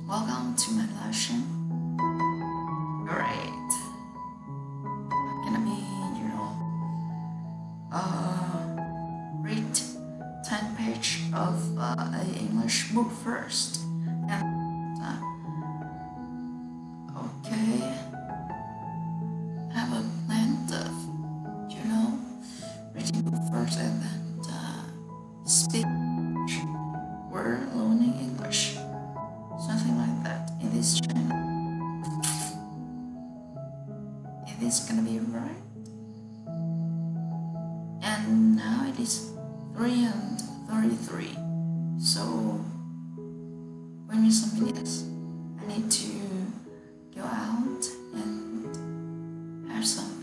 Welcome to my lesson. Alright, I'm gonna be, read 10 page of a English book first. And okay, I have a plan of, reading book first and then speak. We're learning English, something like that in this channel. Is this gonna be right? And now it is 3:33. So when you submit this, I need to go out and have something.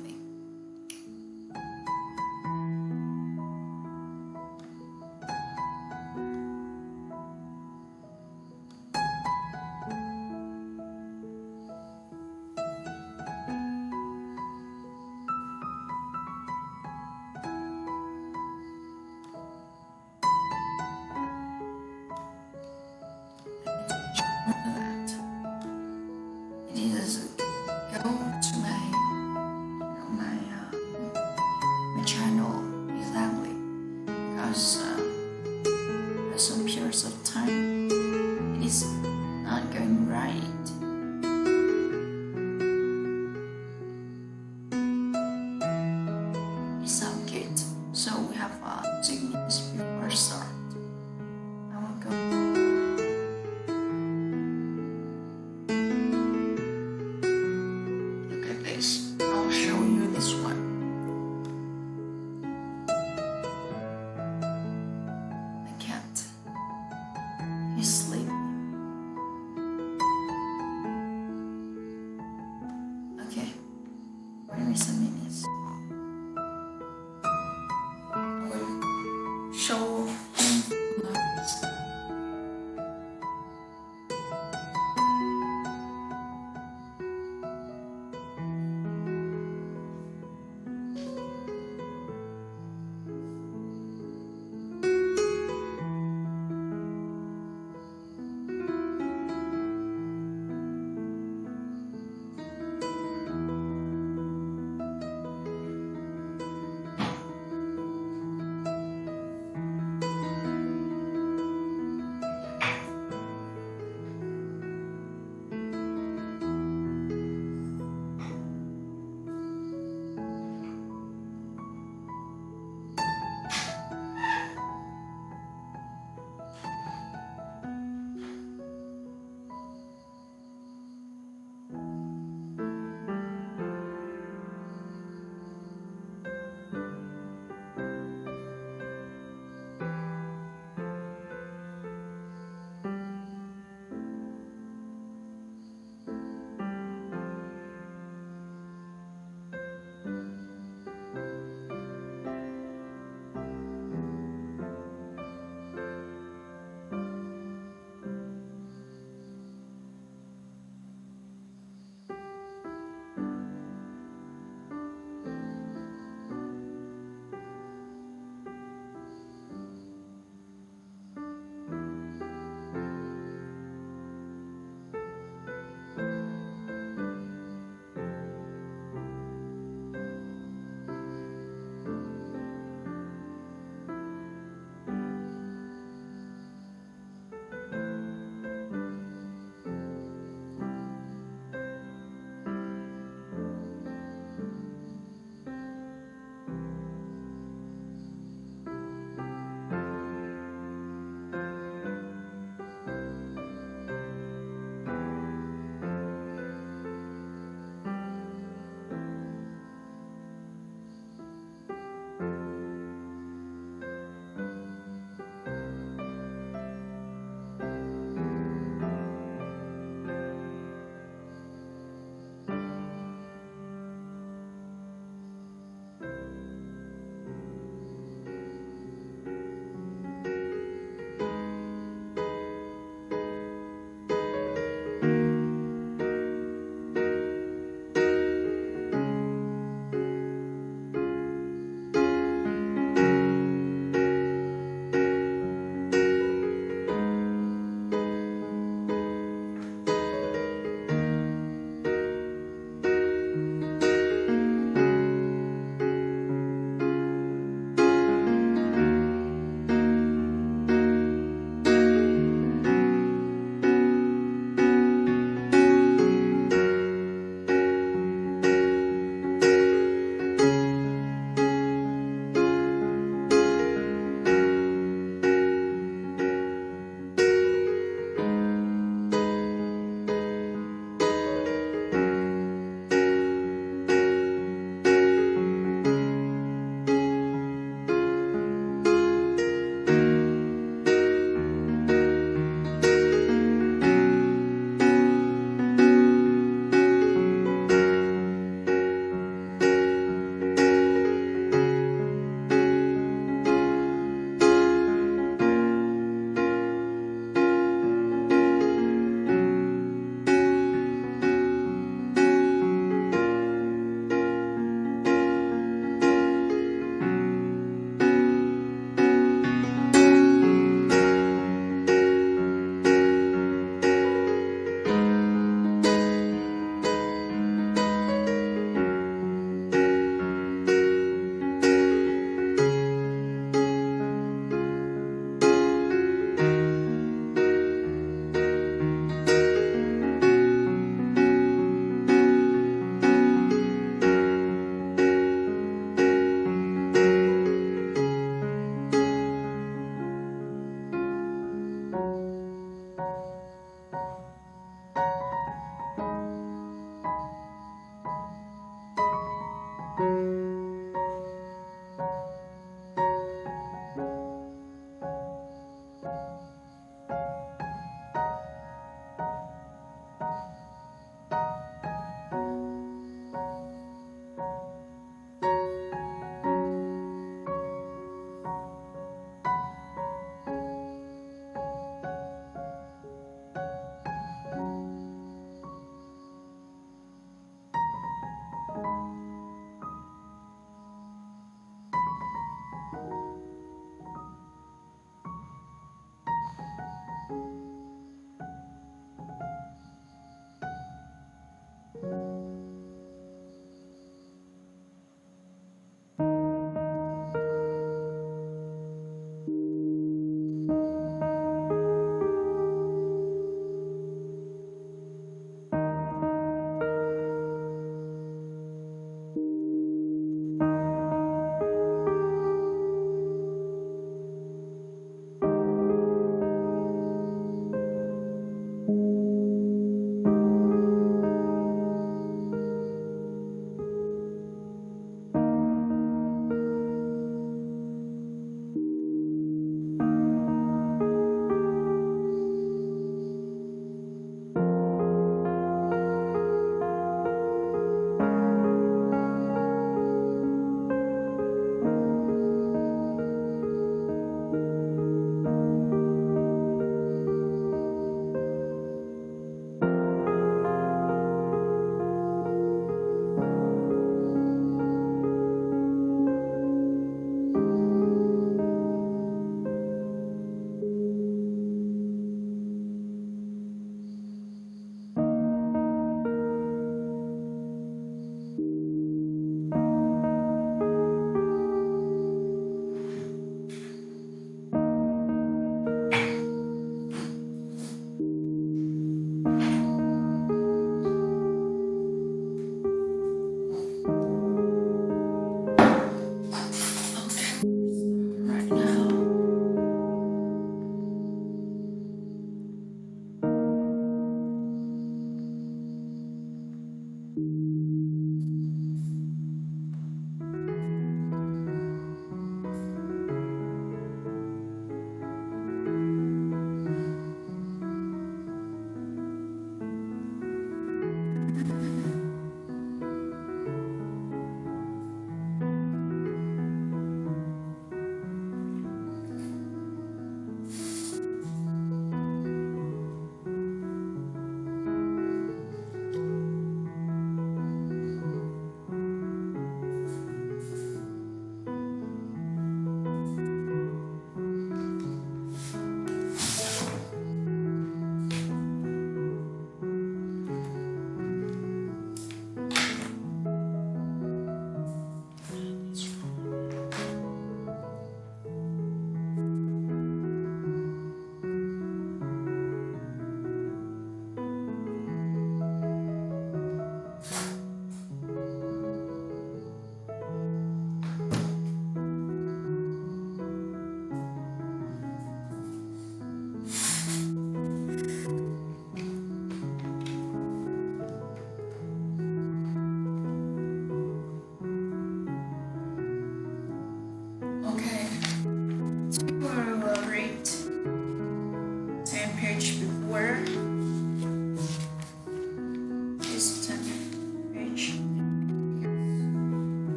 That it is go to my channel exactly because for some periods of time it is not going right. It's not good. So we have 2 minutes before start. I will go. Look at this. I'll show you this one. My cat. He's sleeping.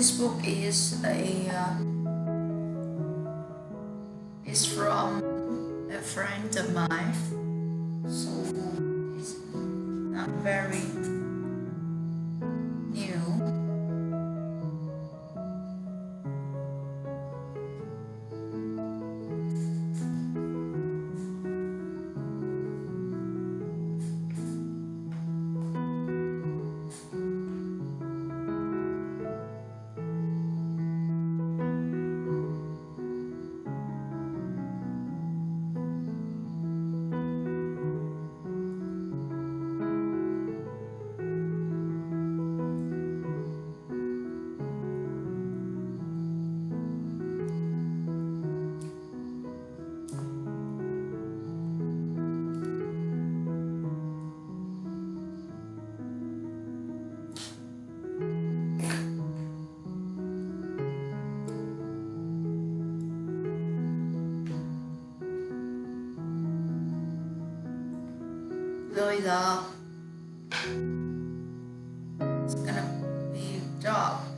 This book is from a friend of mine, so it's not very new. Rồi giờ it's gonna be job.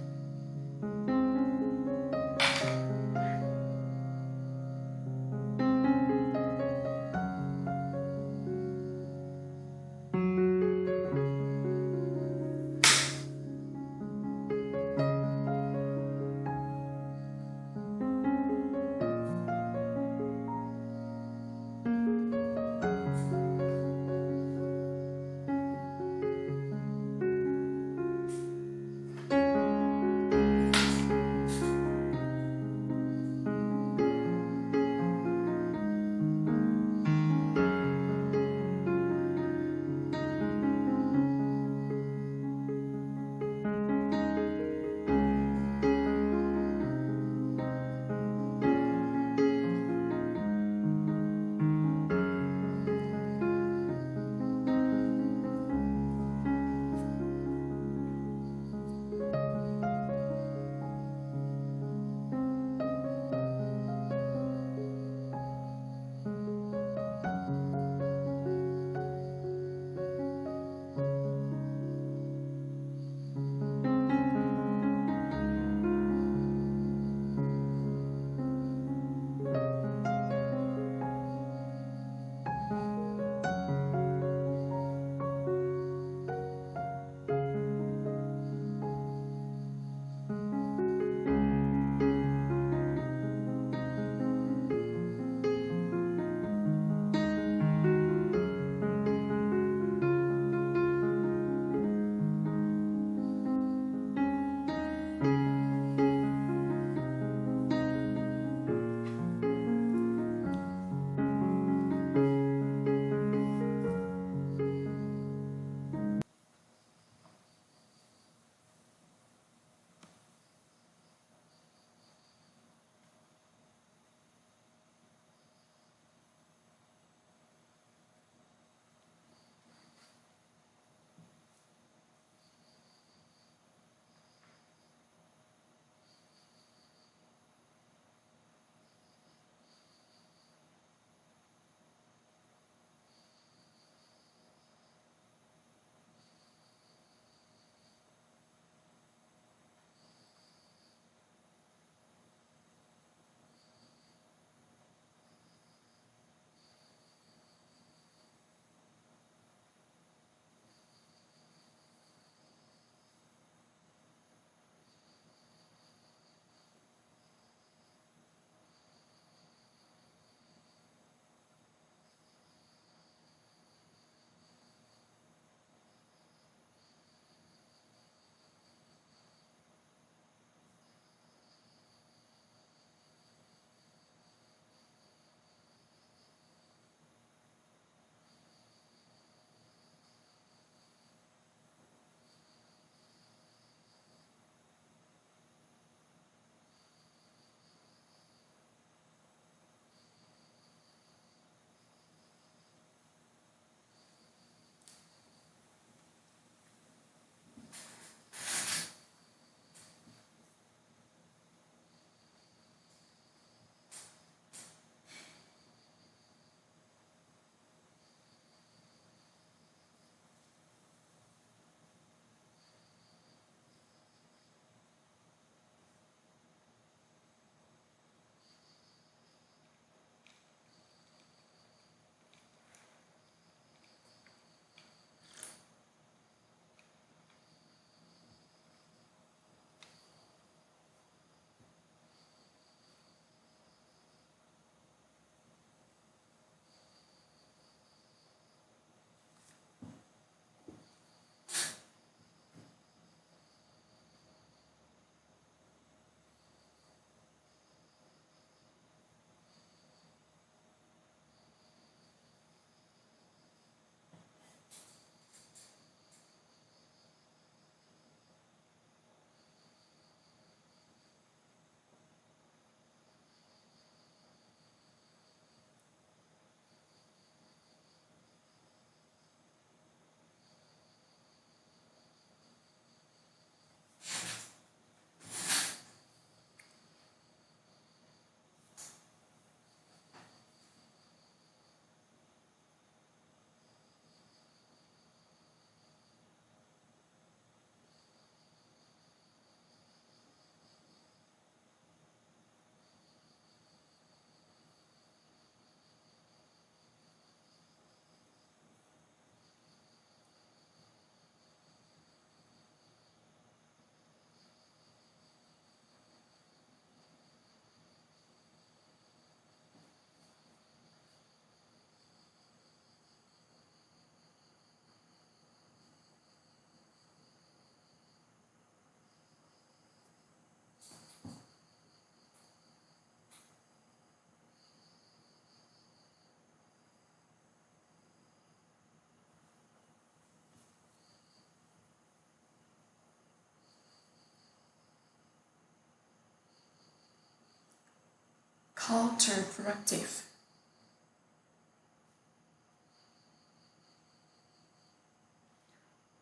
counterproductive,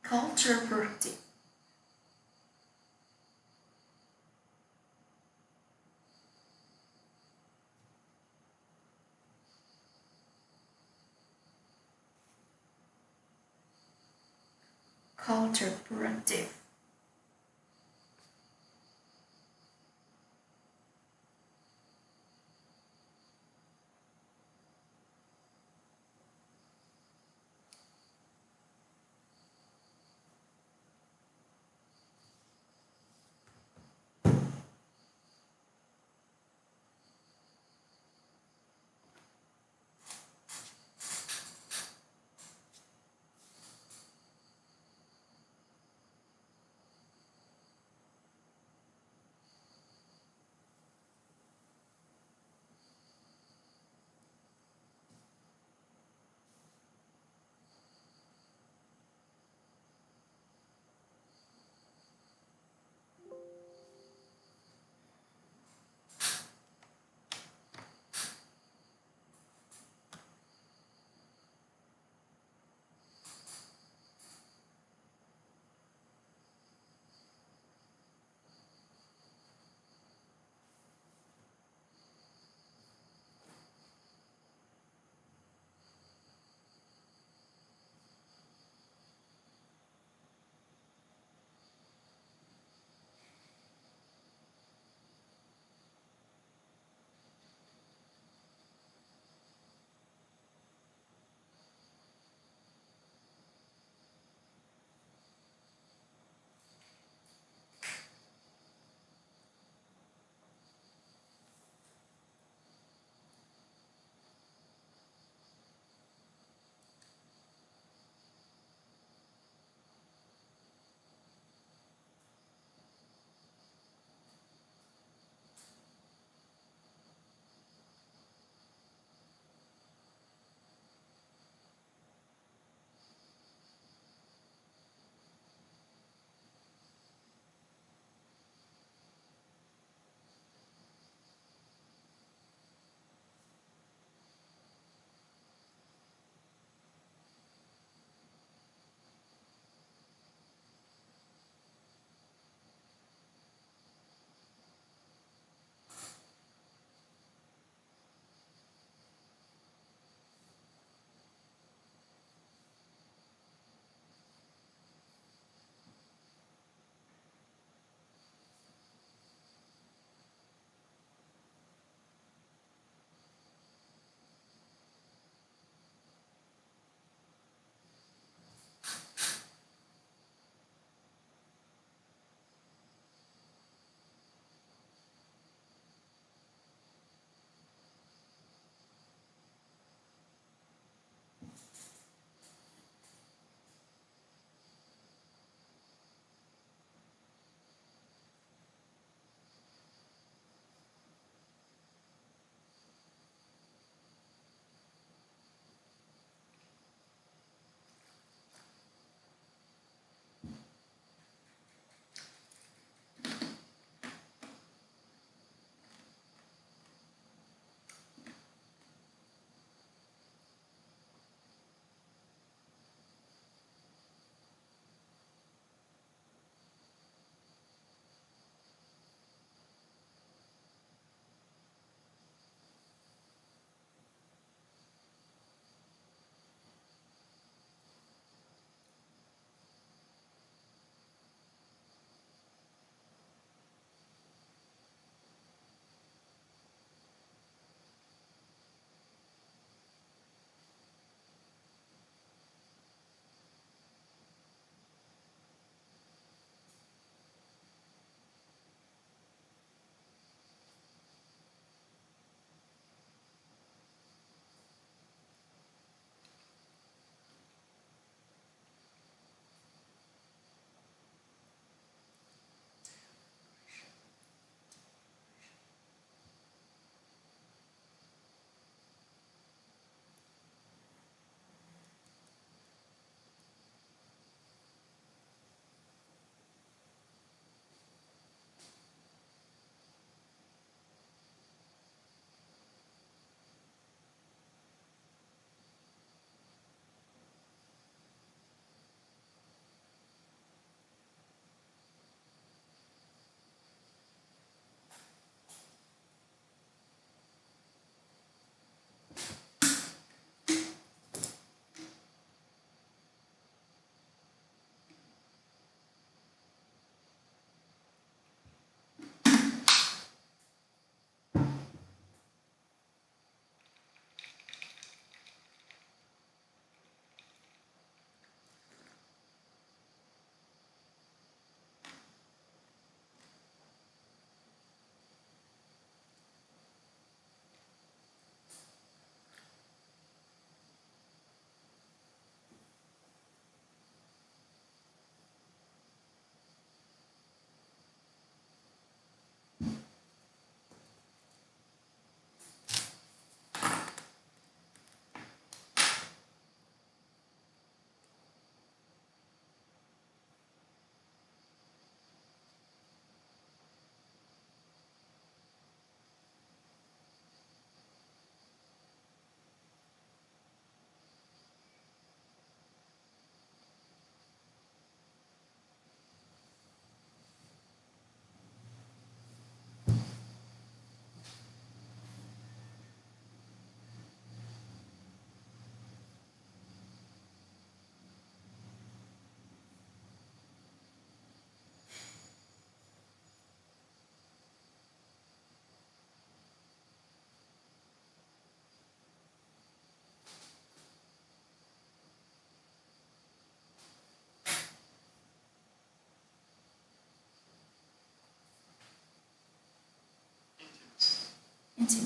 counterproductive, counterproductive,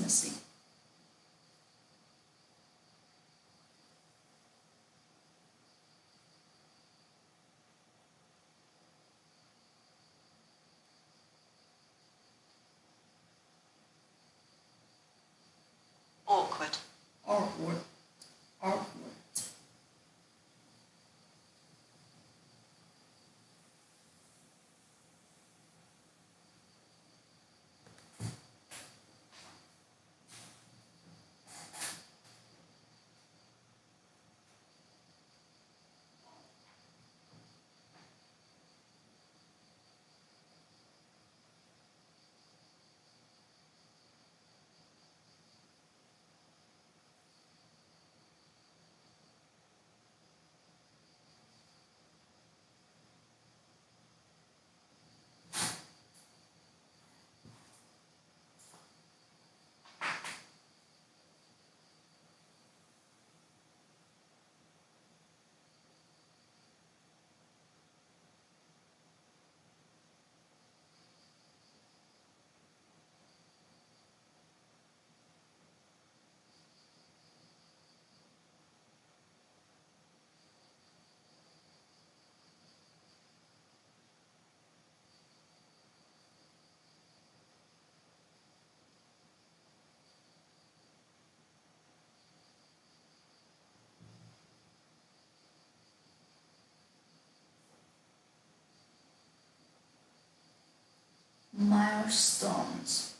intimacy. Awkward. Awkward. Awkward. Milestones.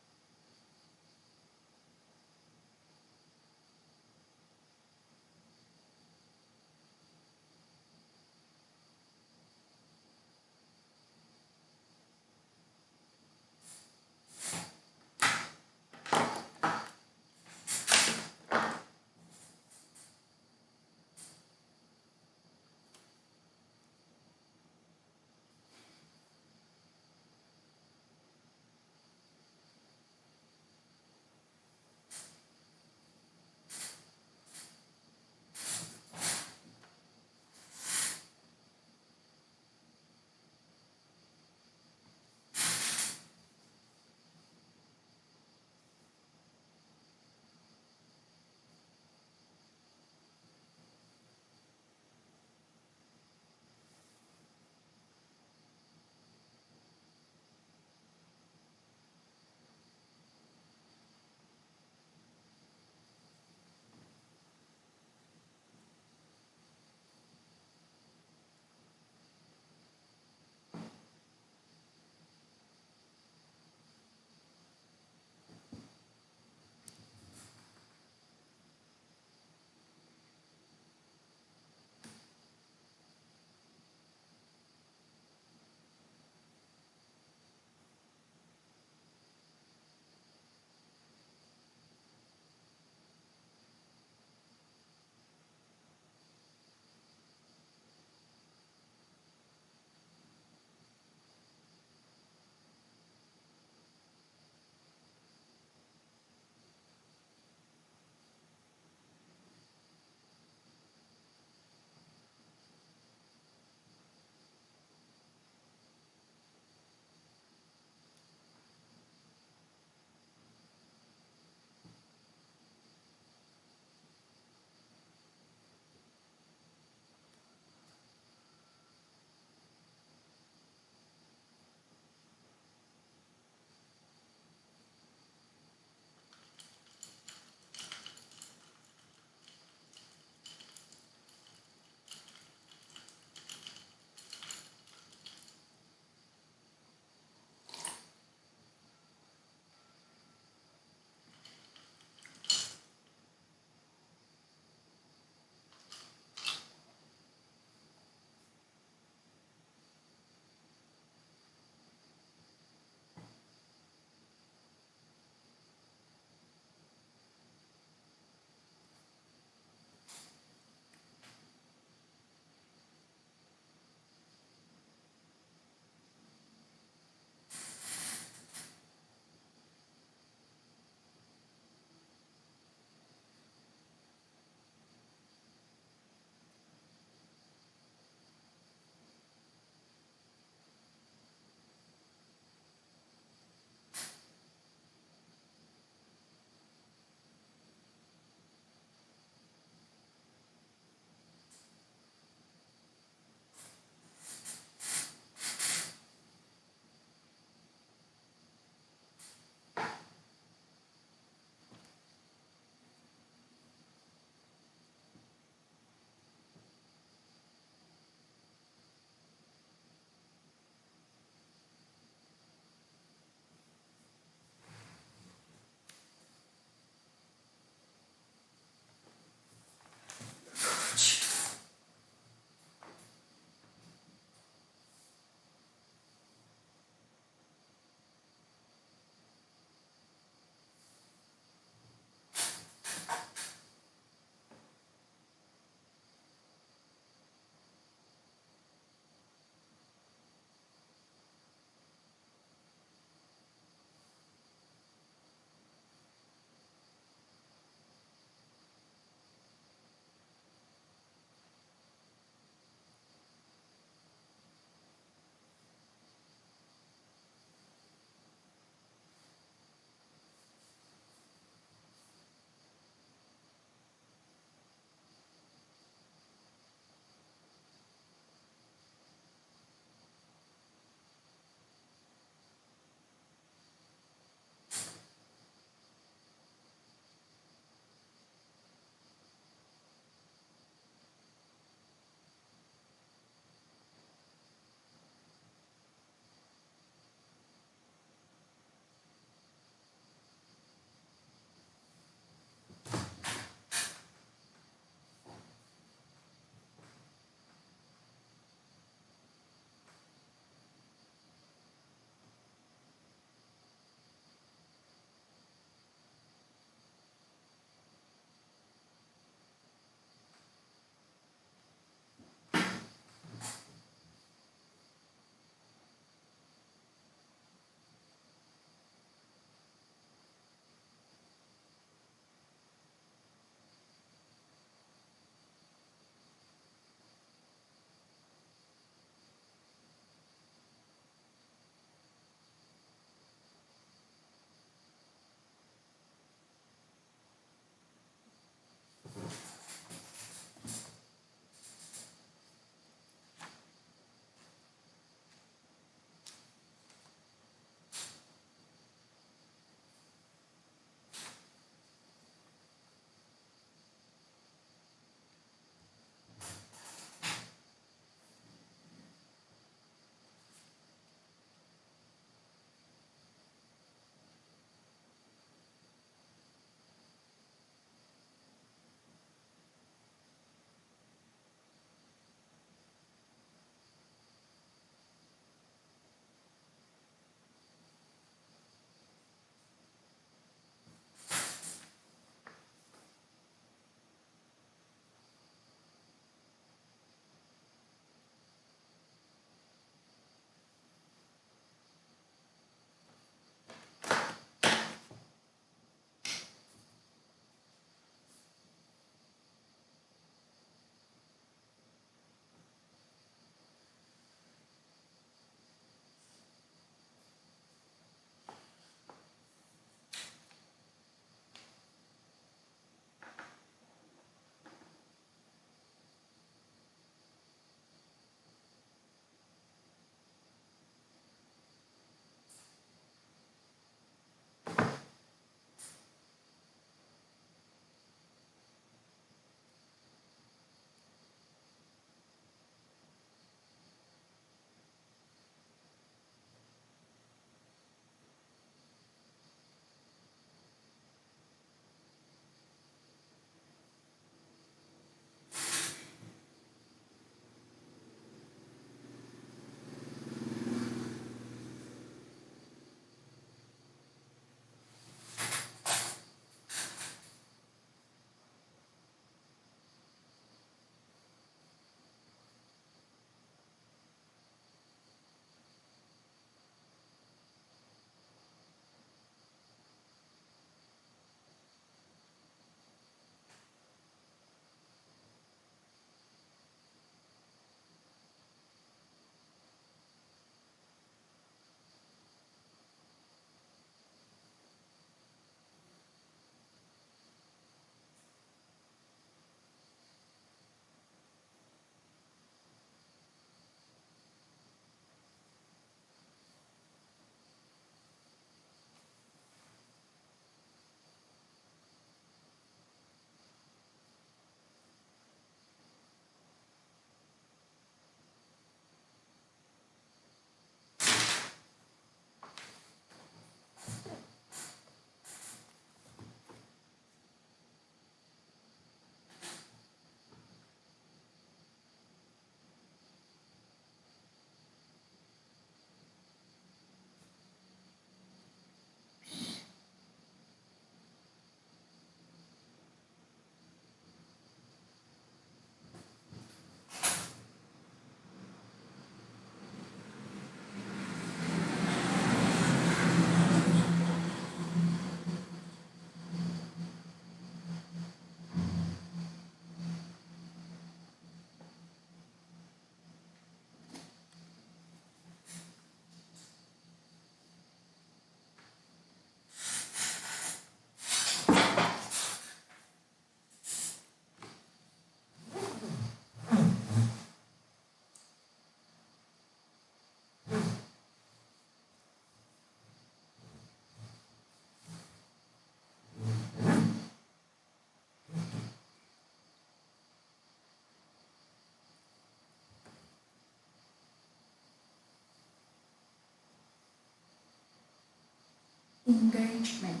engagement.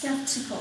skeptical.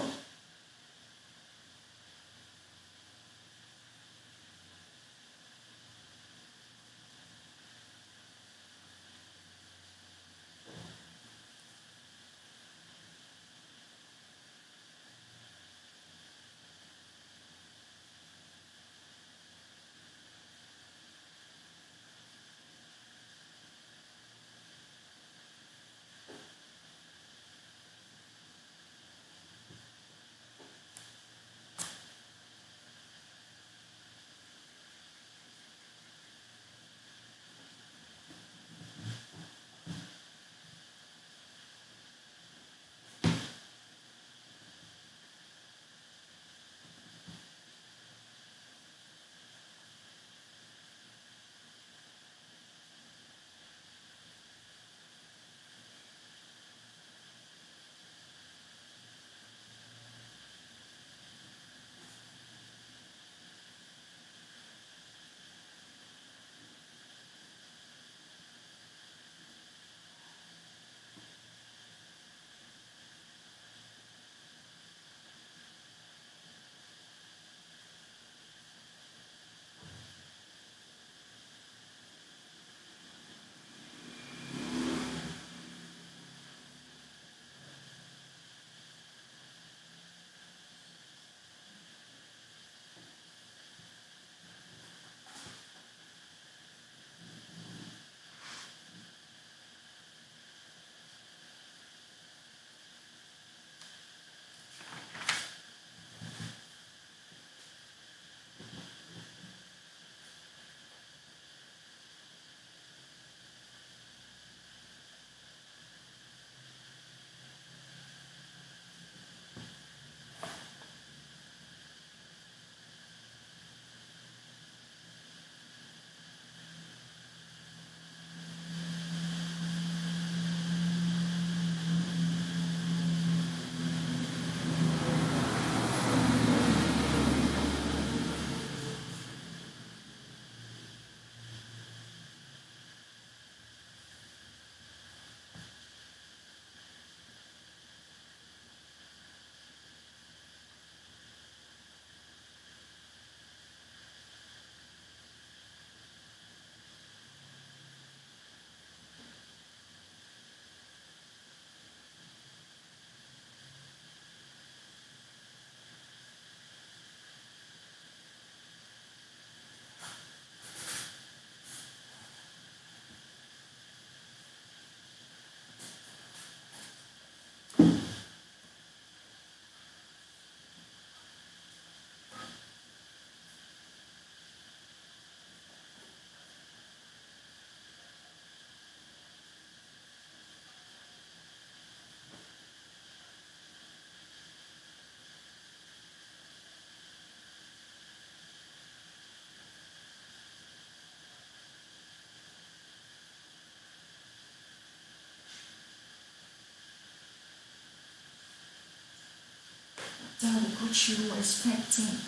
Tell what you were expecting.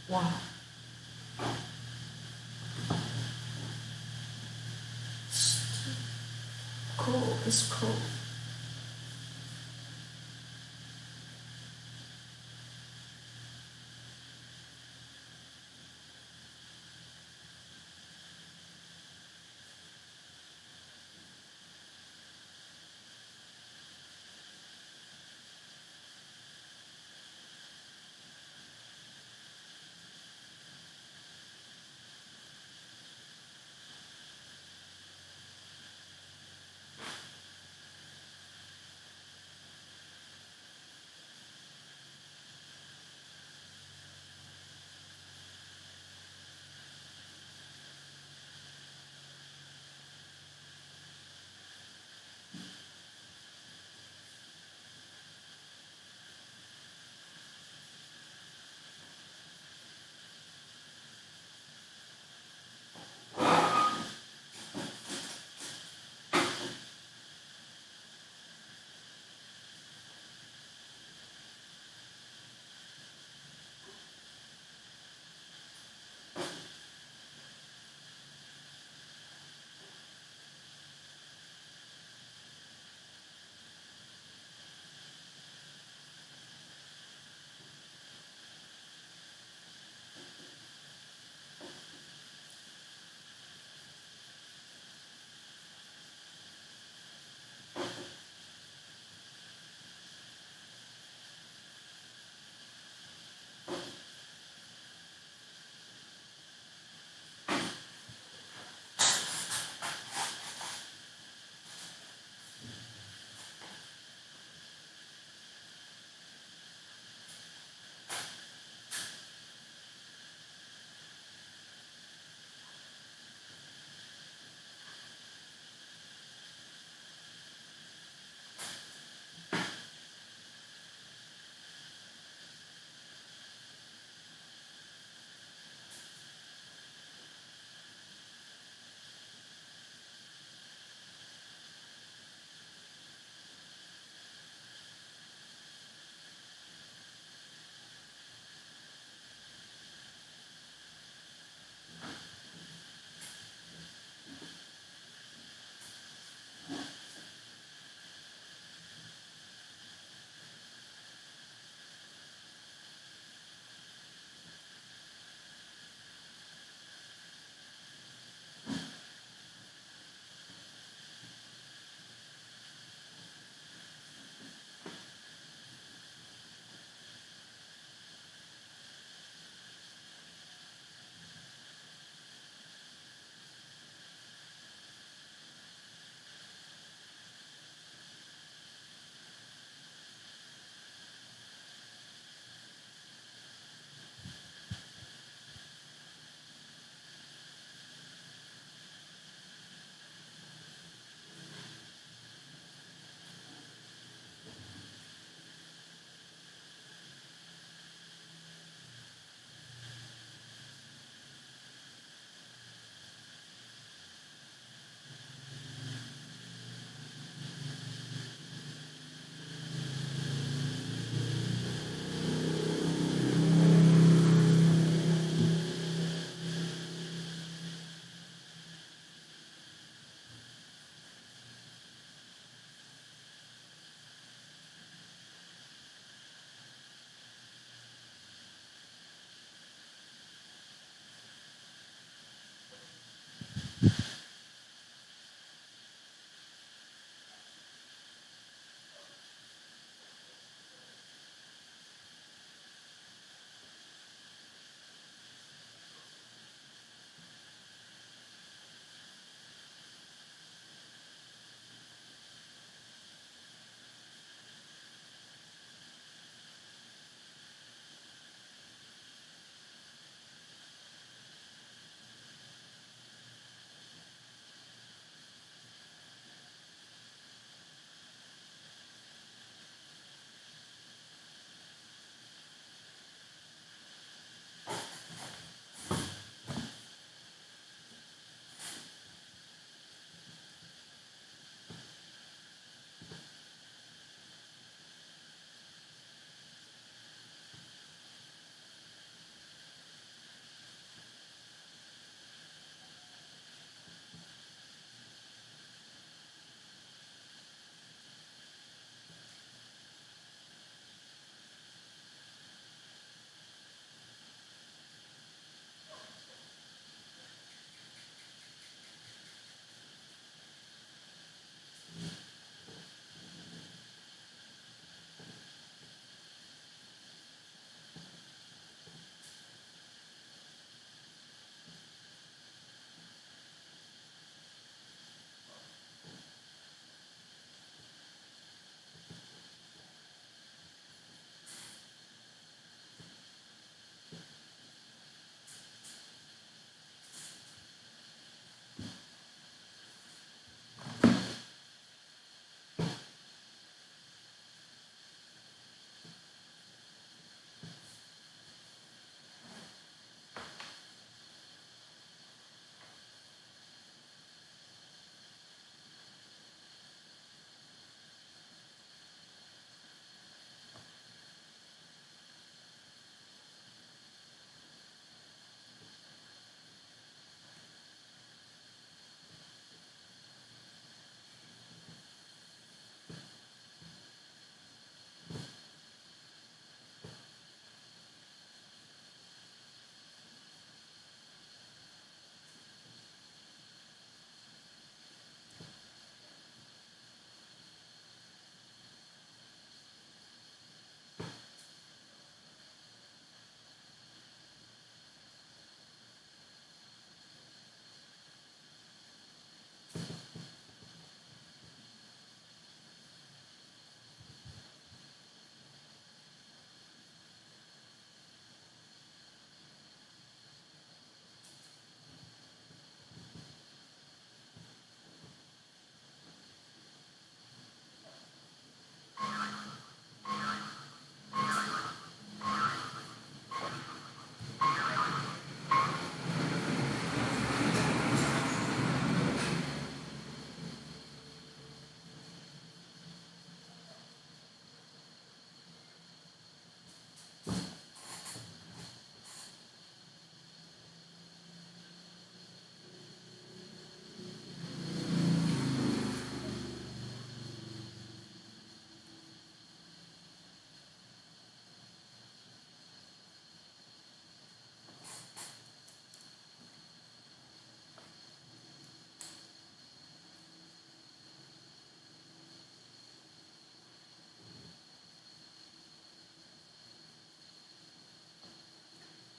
Wow. Cool, it's cool.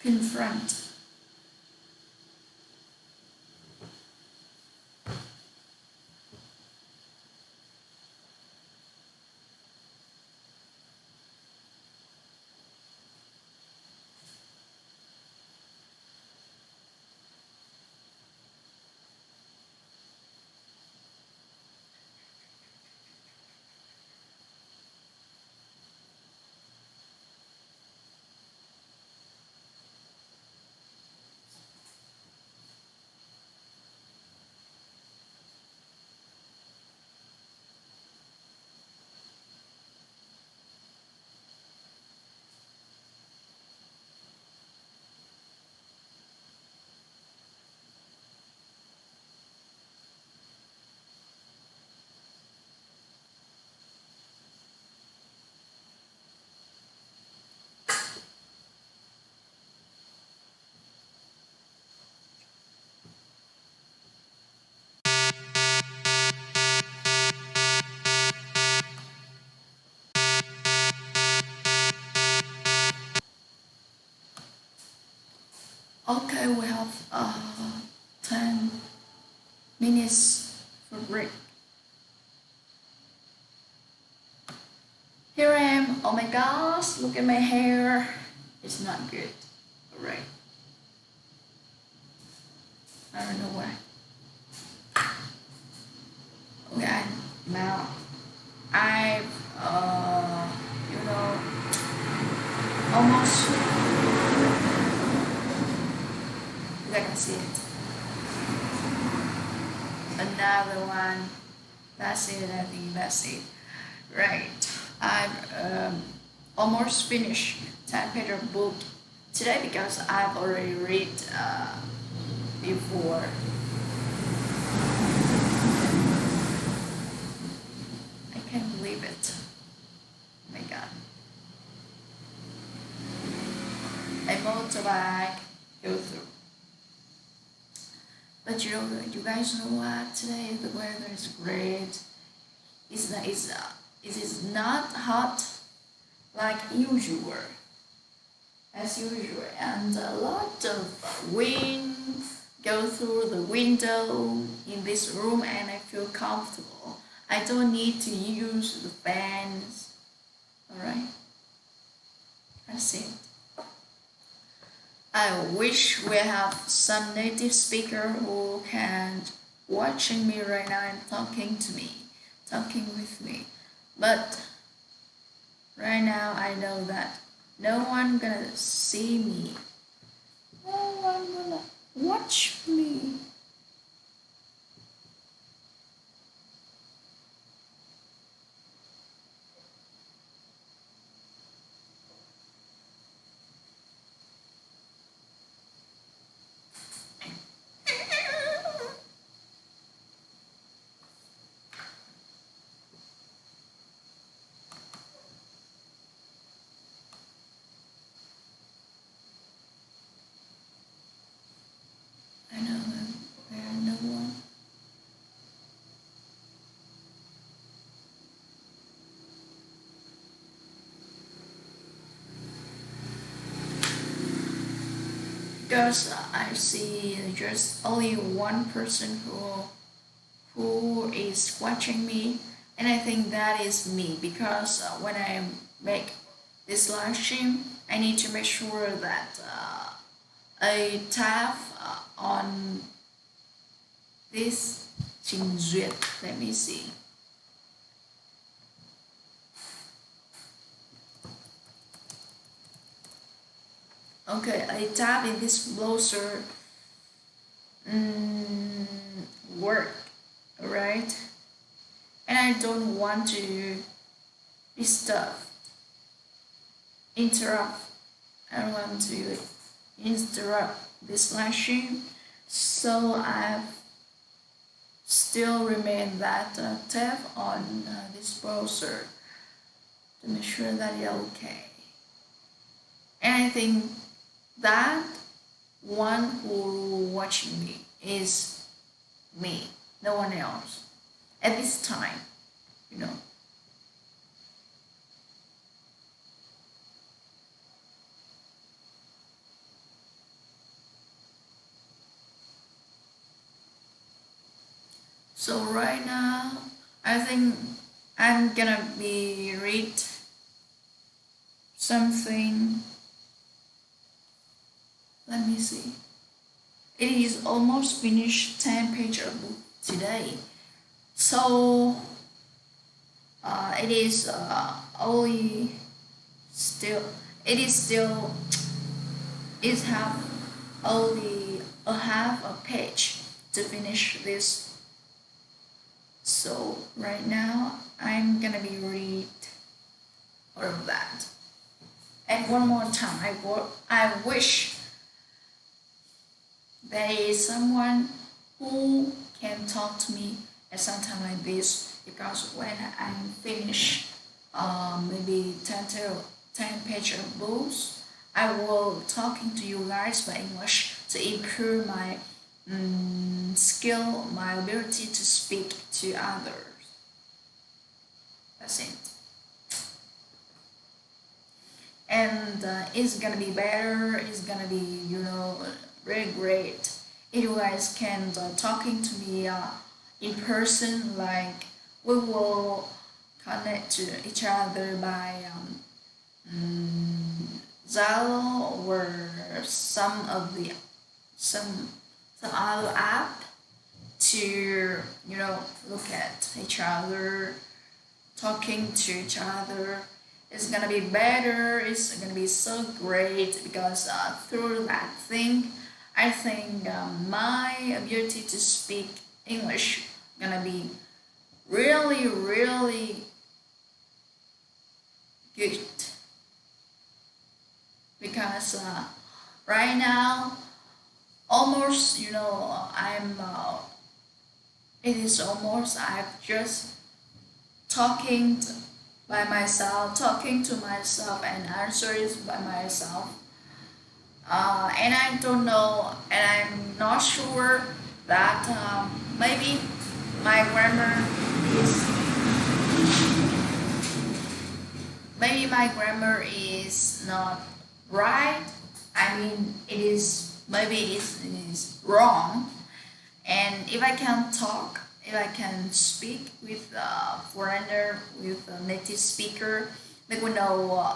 confront. Okay, we have 10 minutes for break. Here I am. Oh my gosh, look at my hair. It's not good. Alright. I don't know why. Okay, now I've almost, I can see it. Another one. That's it. I think that's it. Right. I've almost finished 10-page book today because I've already read before. I can't believe it. Oh my god. A motorbike go through. But you guys know what? Today the weather is great. It is not hot like usual, as usual, and a lot of wind go through the window in this room, and I feel comfortable. I don't need to use the fans. All right, that's it. I wish we have some native speaker who can watching me right now and talking with me. But right now I know that no one gonna see me. No one gonna watch me. I know there no one. Because I see just only one person who is watching me, and I think that is me because when I make this live stream, I need to make sure that I tap on this trình duyệt. Let me see. Okay, I tap in this browser work, right? And I don't want to interrupt. I don't want to interrupt this live stream, so I've still remain that tab on this browser to make sure that it's okay. And I think that one who watching me is me, no one else at this time, you know. So right now, I think I'm gonna be read something. Let me see. It is almost finished 10 page of book today. So it is only still it have only a half a page to finish this. So right now I'm gonna be read all of that. And one more time, I wish there is someone who can talk to me at some time like this, because when I finish maybe 10 page of books, I will talking to you guys by English to improve my skill, my ability to speak to others. That's it. And it's gonna be better, it's gonna be, really great if you guys can talking to me in person, like we will connect to each other by Zalo or some other app to look at each other, talking to each other. It's gonna be better, it's gonna be so great, because through that thing I think my ability to speak English gonna be really really good, because right now almost it is almost I've just talking by myself, talking to myself and answering by myself. And I don't know, and I'm not sure that maybe my grammar is not right. I mean, maybe it is wrong. And if I can talk, if I can speak with a foreigner, with a native speaker, they will know.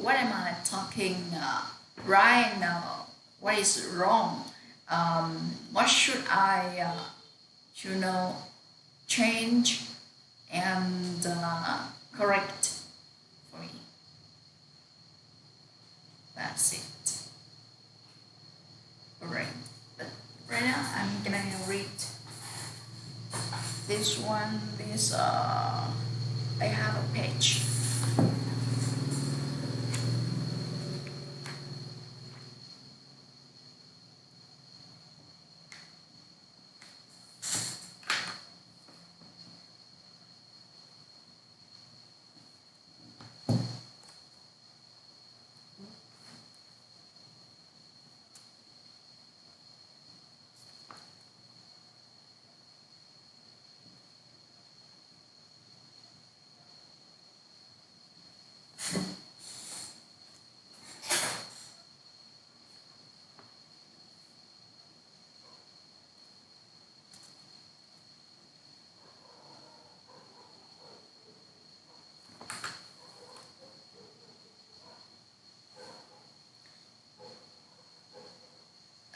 What am I talking right now, what is wrong, what should I, change and correct for me. That's it. Alright. But right now I'm gonna read this one. I have a page.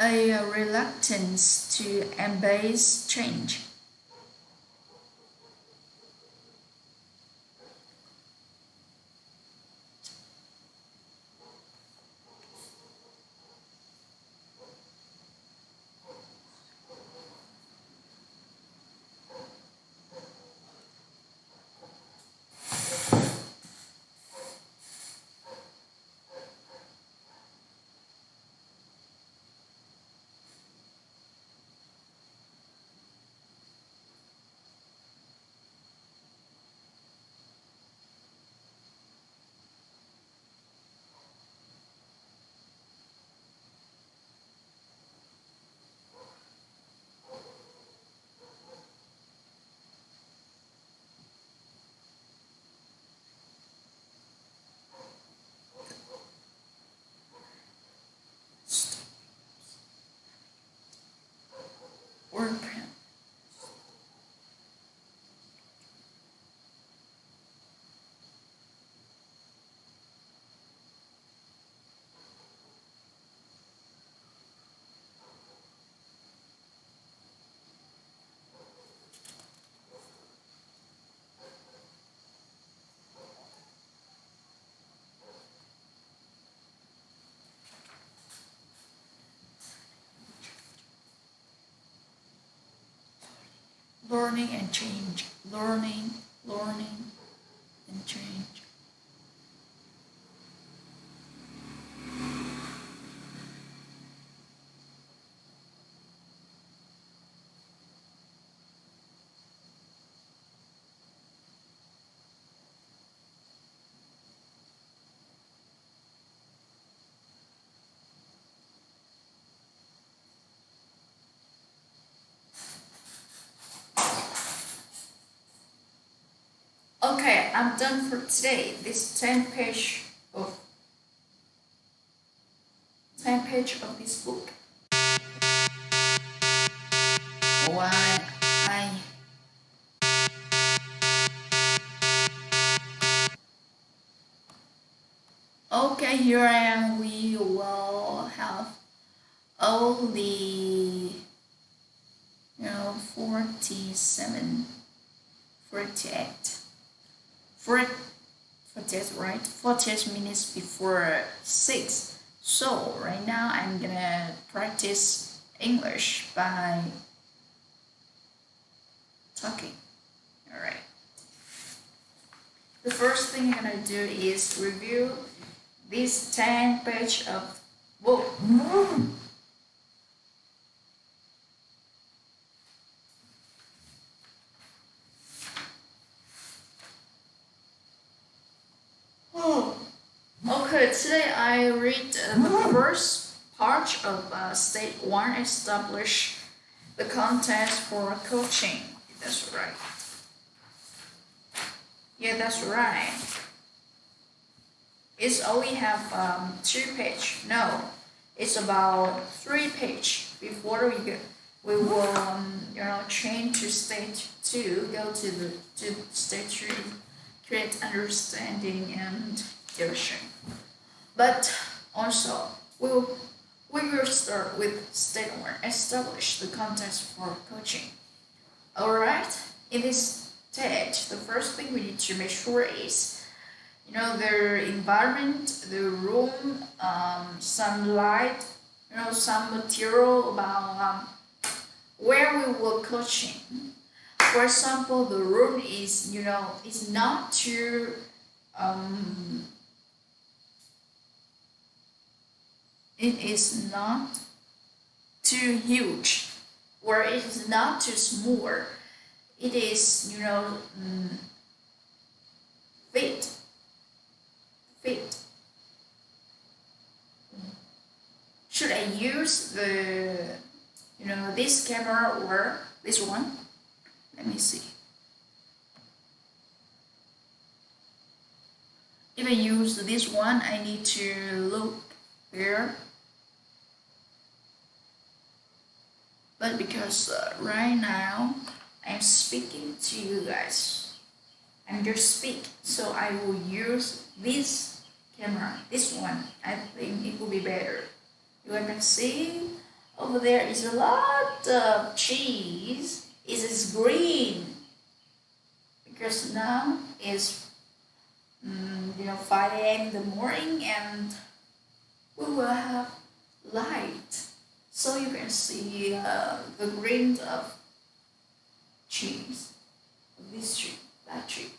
A reluctance to embrace change. learning and change, learning and change. Okay, I'm done for today. This 10 page of this book. Why I Okay, here I am. We will have only 47, 48, 48, right? 48 minutes before 6. So right now I'm gonna practice English by talking. Alright. The first thing I'm gonna do is review this 10 page of book. Okay, today I read the first part of Stage 1, establish the context for coaching. That's right. Yeah, that's right. It's only have 2 page. No, it's about 3 page. Before we will change to stage 2. Go to stage 3, create understanding and direction. But also we will start with stage 1. Establish the context for coaching. All right. In this stage, the first thing we need to make sure is the environment, the room, sunlight, some material about where we will coaching. For example, the room is is not too it is not too huge, or it is not too small. It is fit. Should I use the this camera or this one? Let me see. If I use this one, I need to look here. But because right now I'm speaking to you guys, I'm just speak, so I will use this camera, this one. I think it will be better. You can see over there is a lot of cheese. It is green because now is 5 a.m. in the morning and we will have light, so you can see the green of trees, this tree, that tree.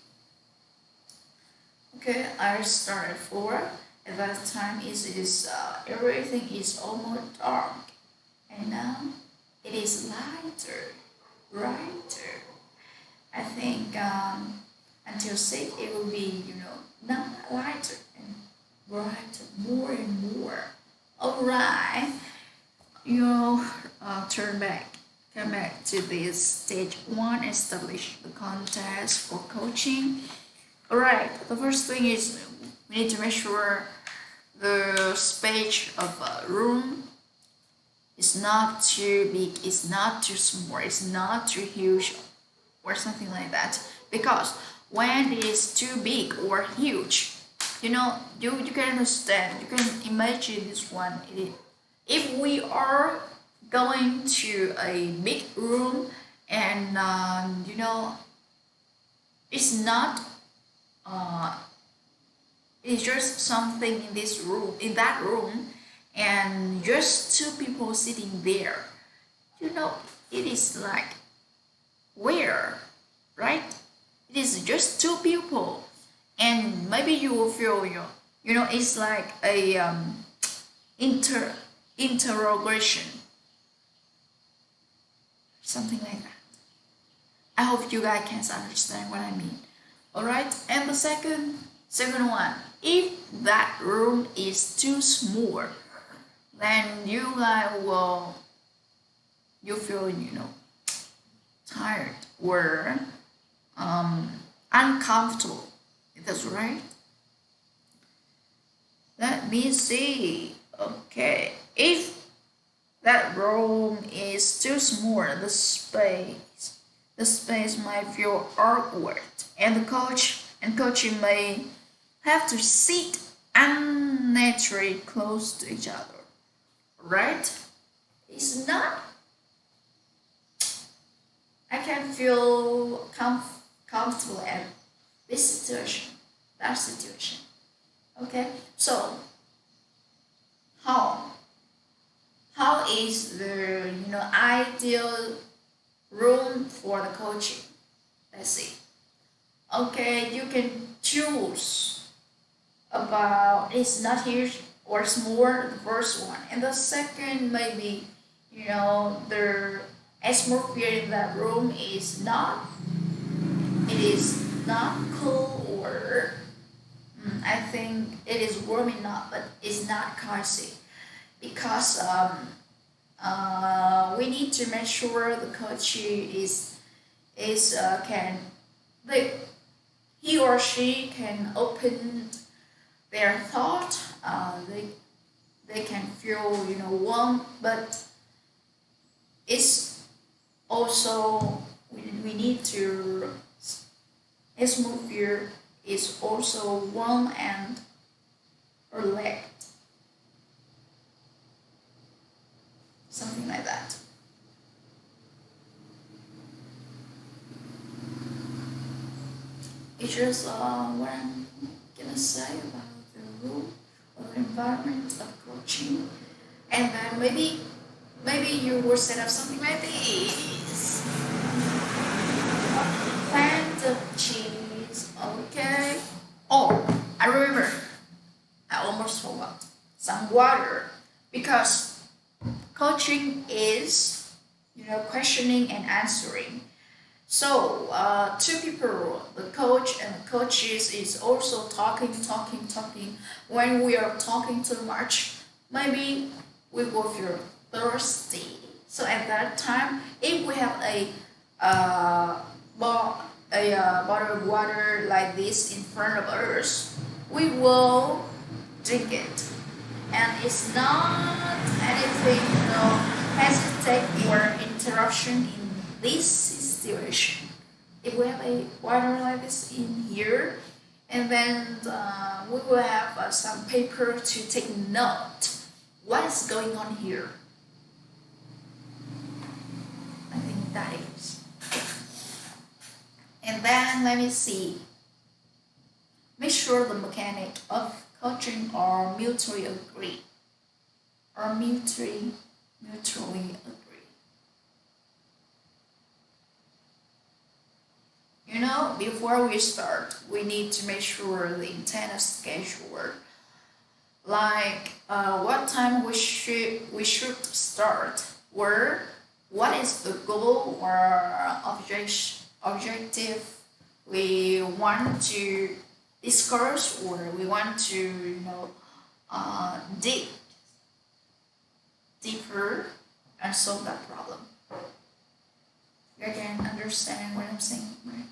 Okay, I started 4. At that time everything is almost dark, and now it is brighter. I think until 6 it will be not lighter and brighter, more and more. Alright, come back to this stage 1, establish the context for coaching. Alright, the first thing is we need to make sure the space of a room is not too big, it's not too small, it's not too huge or something like that. Because when it is too big or huge, you can understand, you can imagine this one. If we are going to a big room and it's not it's just something in that room, and just 2 people sitting there. It is like where, right? It is just two people, and maybe you will feel it's like a interrogation, something like that. I hope you guys can understand what I mean. All right, and the second one, if that room is too small, then you guys will you feel tired or uncomfortable. That's right. Let me see. Okay, if that room is too small, the space might feel awkward, and the coach may have to sit unnaturally close to each other. Right? It's not. I can feel comfortable at this situation, that situation. Okay, so how how is the ideal room for the coaching? Let's see. Okay, you can choose about it's not huge or small, the first one, and the second maybe the atmosphere in that room is not cool, or I think it is warm enough, but it's not cozy because we need to make sure the coach is can they he or she can open their thought. They can feel warm, but it's also we need to atmosphere is also warm and relaxed, something like that. It's just what I'm gonna say about the room or the environment of coaching, and then maybe you will set up something like this. Plant of cheese, okay. Oh, I remember. I almost forgot. Some water, because coaching is questioning and answering. So two people, the coach and the coaches, is also talking, talking, talking. When we are talking too much, maybe we will feel thirsty. So at that time, if we have bottle of water like this in front of us, we will drink it, and it's not anything, hesitate or interruption in this situation. If we have a water like this in here, and then we will have some paper to take note. What is going on here? I think that is. And then let me see. Make sure the mechanic of coaching are mutually agree. Or mutually agree. Before we start, we need to make sure the intended schedule, like what time we should start, or what is the goal or objective we want to discuss, or we want to dig deeper and solve that problem. You can understand what I'm saying, right?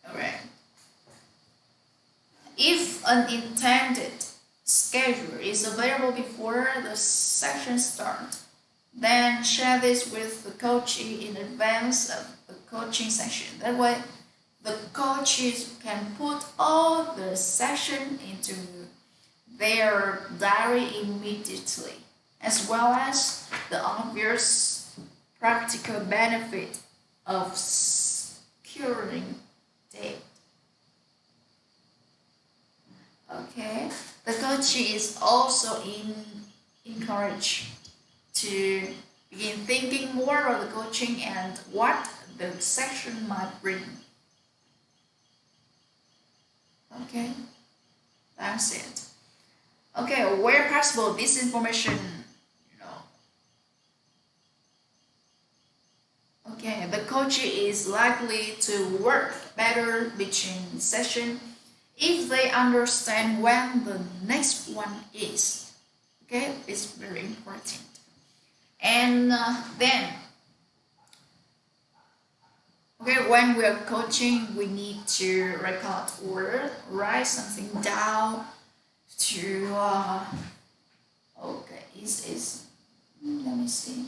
Alright. If an intended schedule is available before the session start, then share this with the coachee in advance of the coaching session. That way, the coaches can put all the session into their diary immediately, as well as the obvious practical benefit of securing date. Okay. coach is also encouraged to begin thinking more about the coaching and what the session might bring. Okay, that's it. Okay, where possible, this information, okay, the coach is likely to work better between sessions if they understand when the next one is. Okay, it's very important. And then, okay, when we are coaching, we need to record or write something down to, okay, let me see.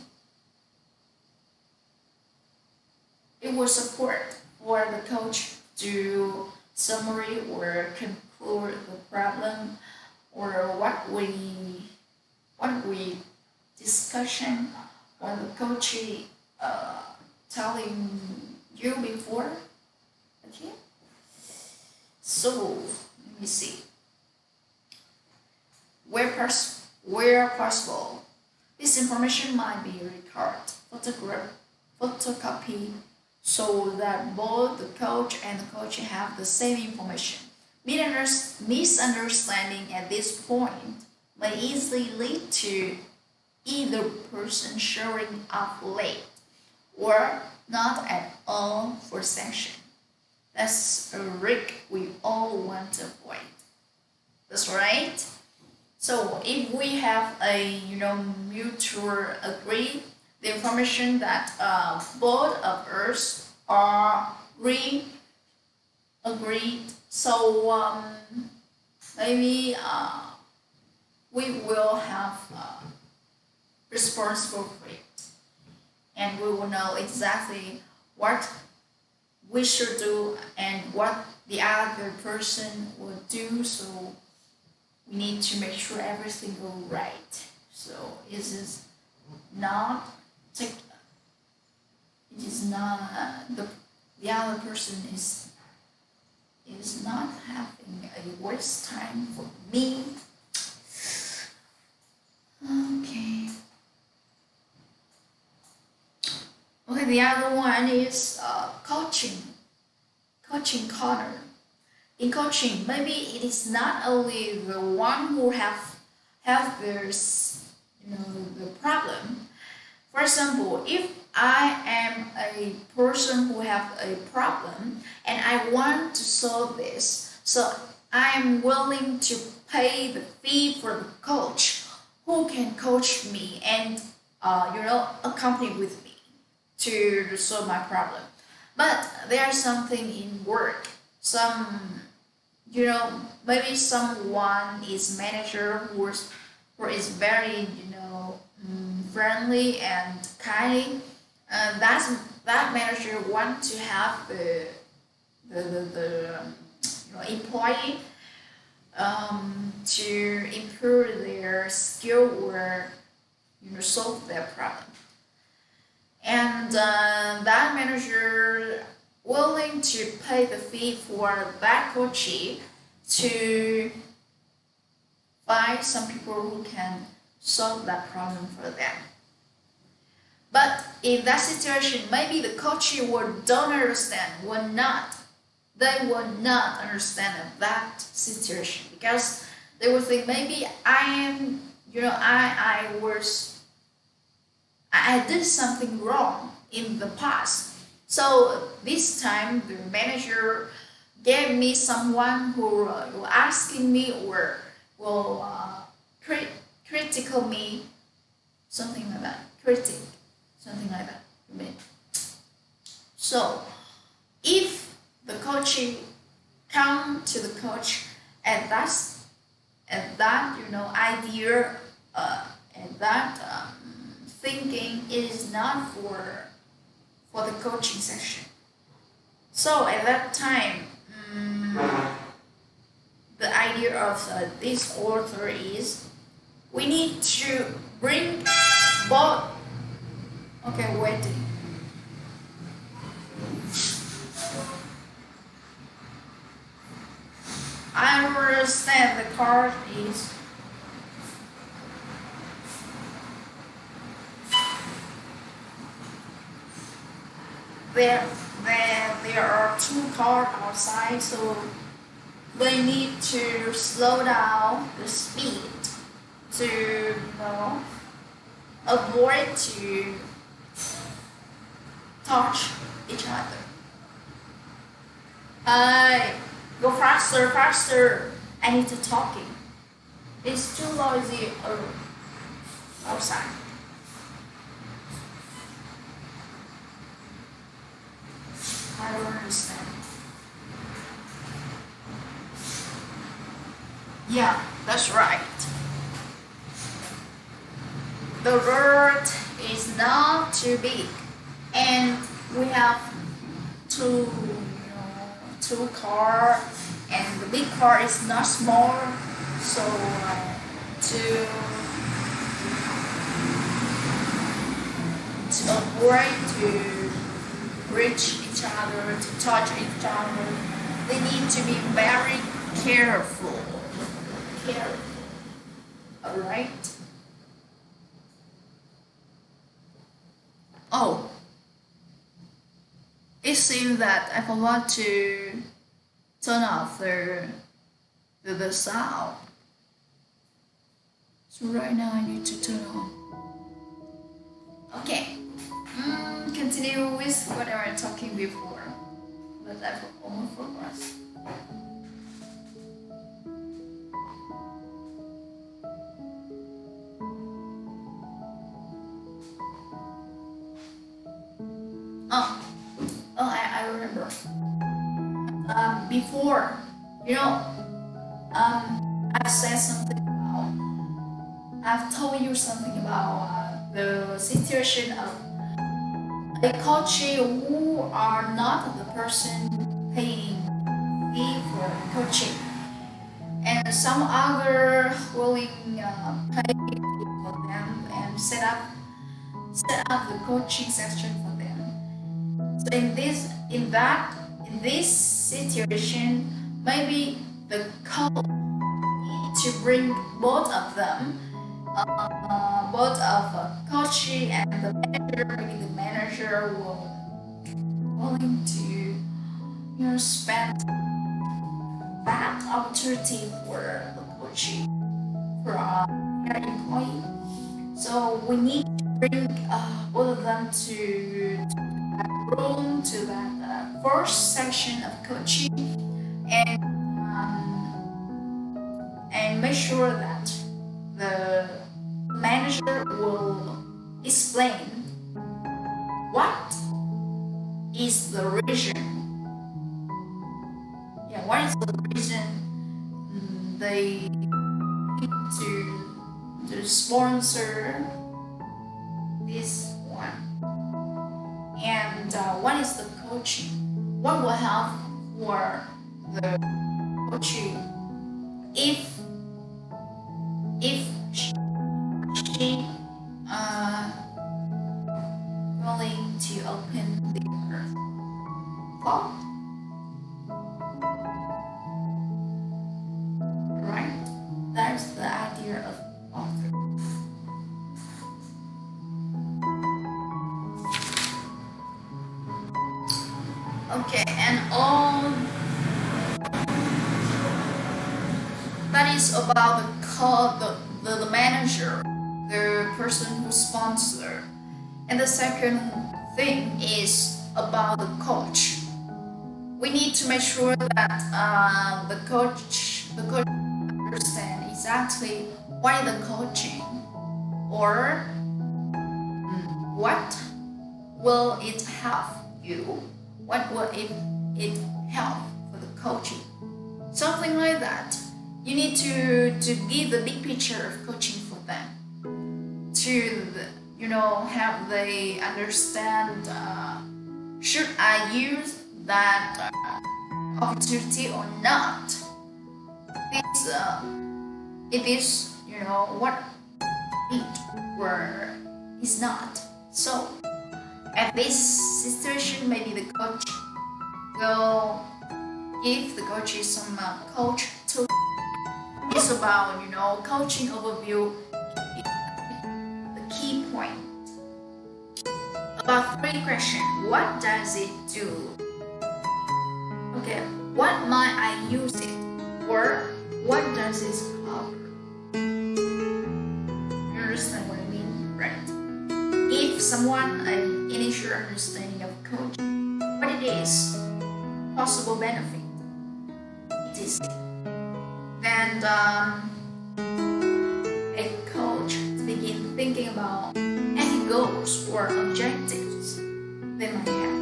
It will support for the coach to summary or conclude the problem or what we discussion or the coach telling you before. Okay, so let me see. Where possible, this information might be recorded, photocopy, so that both the coach and the coach have the same information. Misunderstanding at this point may easily lead to either person showing up late or not at all for session. That's a risk we all want to avoid. That's right. So if we have a mutual agree, the information that both of us are agreed, so maybe we will have responsible for it, and we will know exactly what we should do and what the other person will do. So we need to make sure everything goes right. So it is not the other person is not having a waste time for me. Okay. Okay, the other one is coaching corner. In coaching, maybe it is not only the one who have this the problem. For example, if I am a person who have a problem and I want to solve this, so I am willing to pay the fee for the coach who can coach me and accompany with me to solve my problem. But there's something in work, maybe someone is manager who is very friendly and kind. That manager want to have the employee to improve their skill or solve their problem, and that manager willing to pay the fee for that coachee to find some people who can solve that problem for them. But in that situation, maybe the coachee don't understand, they will not understand that situation, because they will think maybe I did something wrong in the past. So this time the manager gave me someone who will asking me or will critical me, something like that. So if the coaching come to the coach and that idea and that thinking is not for the coaching session. So at that time, the idea of this author is we need to bring both. Okay, waiting. I understand the card is there there are two cars outside, so they need to slow down the speed to avoid to touch each other. Go faster, faster. I need to talking. It's too noisy outside. I don't understand. Yeah, that's right. The road is not too big, and we have two car, and the big car is not small, so to avoid to reach each other, to touch each other, they need to be very careful. Alright? Oh, it seems that I forgot to turn off the sound. So right now I need to turn on. Okay. Continue with what I was talking before, but I almost forgot. I remember. Before, I've said something about. I've told you something about the situation of a coachee who are not the person paying fee for coaching, and some other willing pay for them and set up the coaching section for them. So in this situation, maybe the coach need to bring both of them, both of coachee and the manager. Maybe the manager will willing to spend that opportunity for the coachee for their employee. So we need to bring both of them to that room, to that first section of coaching, and make sure that the manager will explain what is the reason. Yeah, what is the reason they need to sponsor this one, and what is the coaching? What will help for the coaching if she willing to open their thought, right? That's the idea of author. Okay, and all that is about the manager, the person who sponsor. And the second thing is about the coach. We need to make sure that the coach understand exactly why the coaching, or what will it help you, what will it help for the coaching, something like that. You need to give the big picture of coaching for them, to have they understand, should I use that opportunity or not. It is what it or is not. So at this situation, maybe the coach will give the coaches some coach tools. It's about coaching overview, the key point about About 3 questions. What does it do? Okay, what might I use it? Or what does it cover? You understand what I mean, right? Give someone an initial understanding of coaching, what it is, possible benefit, etc. And a coach to begin thinking about any goals or objectives they might have.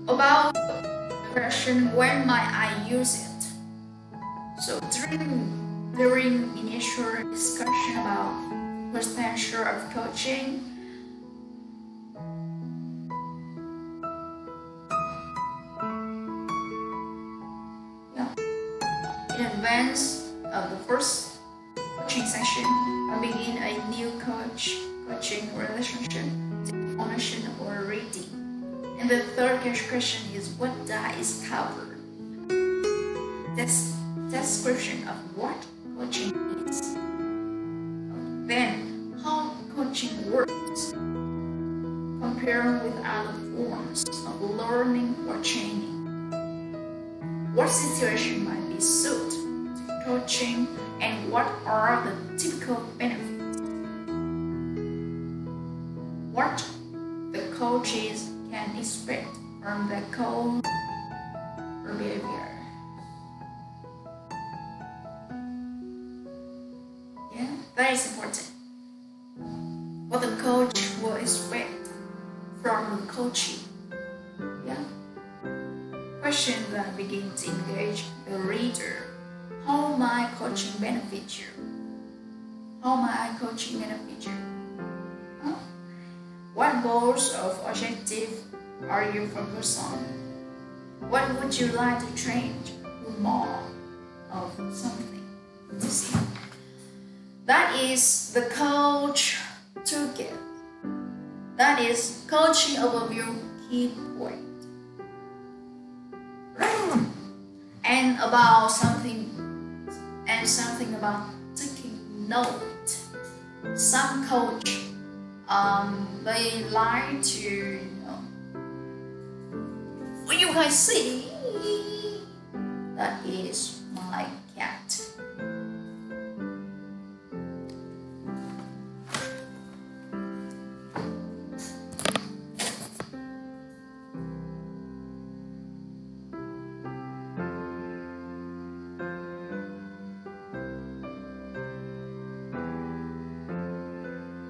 About the question, when might I use it? So during initial discussion about potential of coaching, in advance of the first coaching session, I begin a new coaching relationship, information or reading. And the third question is, what does it cover? That's description of what coaching is. Then, how coaching works, comparing with other forms of learning or training. What situation might be suited to coaching, and what are the typical benefits? What the coaches can expect from the coach or behavior. Yeah, that is important. What the coach will expect from the coachee. Yeah. Questions that begin to engage the reader. How my coaching benefit you? How my coaching benefit you? Huh? What goals of objective are you focused on? What would you like to change more of something to see? That is the coach toolkit. That is coaching overview key point. Right? And something about taking note. Some coach they like to, you can see that is my cat.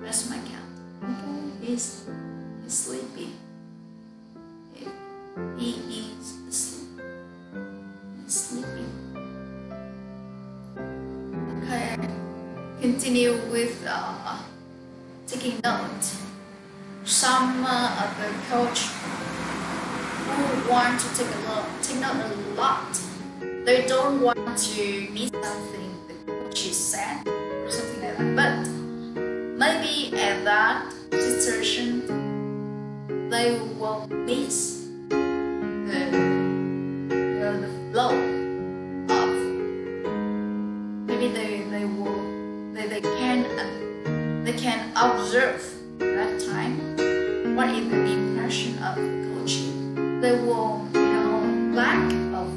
That's my cat. Okay, he's sleeping. He is asleep. He's sleeping. Okay, continue with taking note. Some of the coach who want to take note a lot. They don't want to miss something the coach said or something like that. But maybe at that situation, they will miss the flow of. Maybe they can observe that time what is the impression of the coaching. They will lack of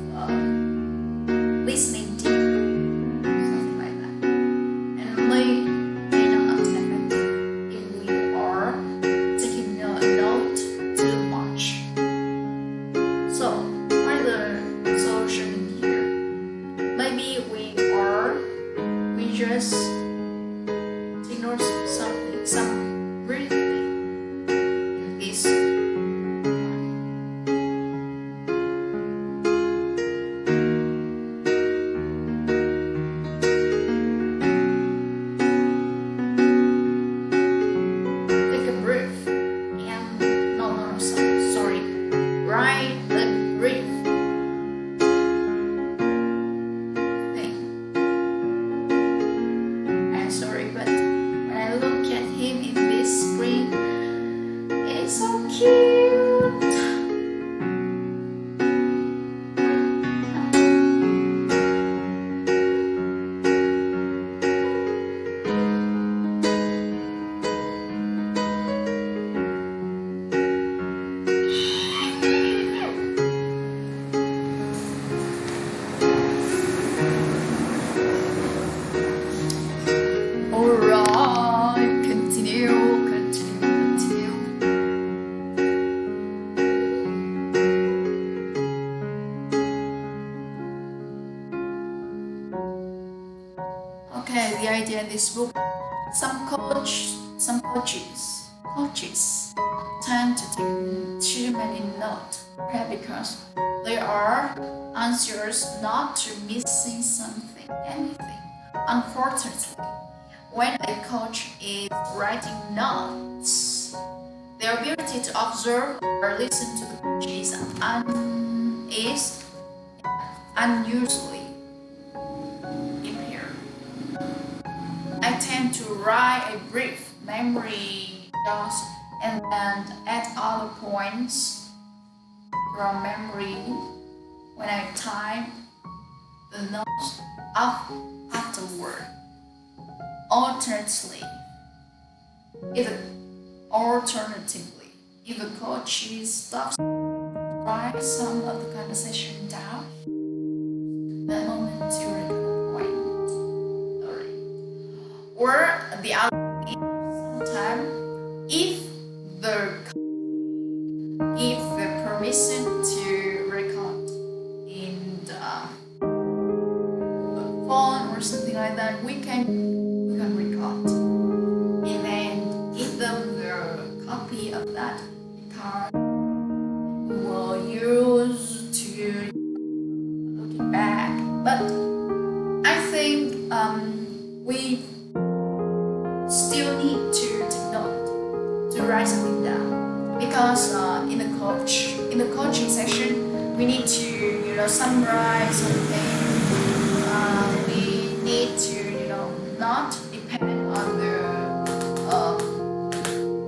listening to something like that, and may not affect if we are taking note too much. So what is the solution here? Maybe we just ignore some breathing in this. idea in this book. Some coaches tend to take too many notes, because they are anxious not to missing anything. Unfortunately, when a coach is writing notes, their ability to observe or listen to the coach is unusually impaired. I tend to write a brief memory notes and then add other points from memory when I type the notes up afterward. Alternatively, if the coach stops to write some of the conversation down, the moment to record a point. Or the other is, sometimes if the give the permission to record in the phone or something like that, we can record and then give them the copy of that record. We will use to looking back, but I think we still need to take note to write something down, because in the coaching session we need to summarize something. We need to not depend on the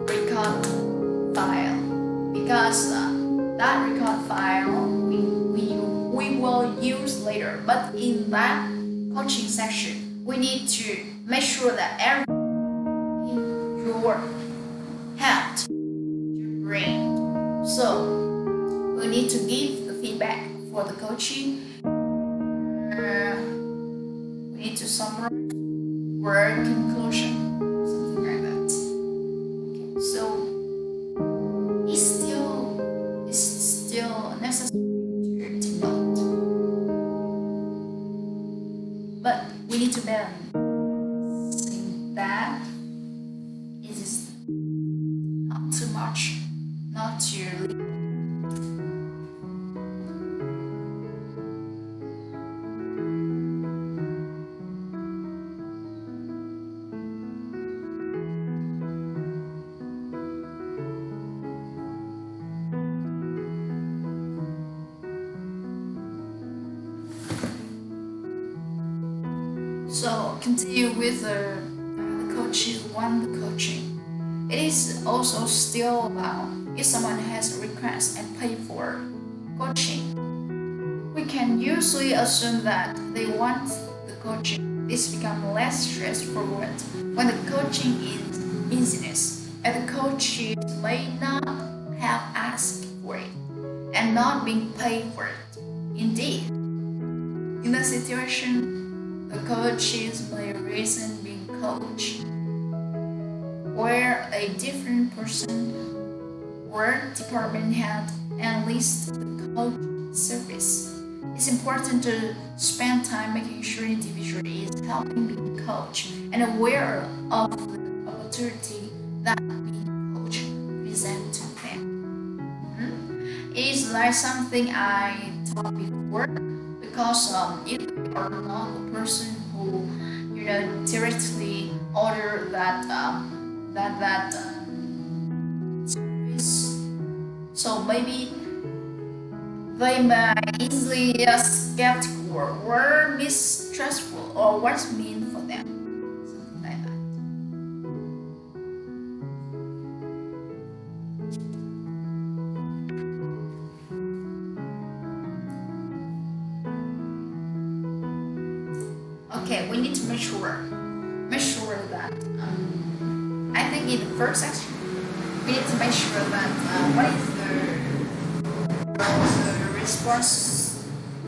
record file, because that record file we will use later. But in that coaching session, we need to make sure that everything in your head, your brain. So we need to give the feedback for the coaching. We need to summarize or conclusion, something like that. Okay, so it's still necessary to note, but we need to balance that it is not too much, not too little. So continue with the coaching. It is also still about if someone has a request and pay for coaching. We can usually assume that they want the coaching. This becomes less straightforward when the coaching is business, and the coaches may not have asked for it and not being paid for it. Indeed, in the situation, the coaches may reason being coached, where a different person or department head enlists the coach service. It's important to spend time making sure the individual is helping being coached and aware of the opportunity that being coached presents to them. It is like something I taught before, because if you are not the person who directly order that service, so maybe they might easily get skeptical or mistrustful or what's mean for them, something like that. Okay, we need to make sure that I think in the first section we need to make sure that what is the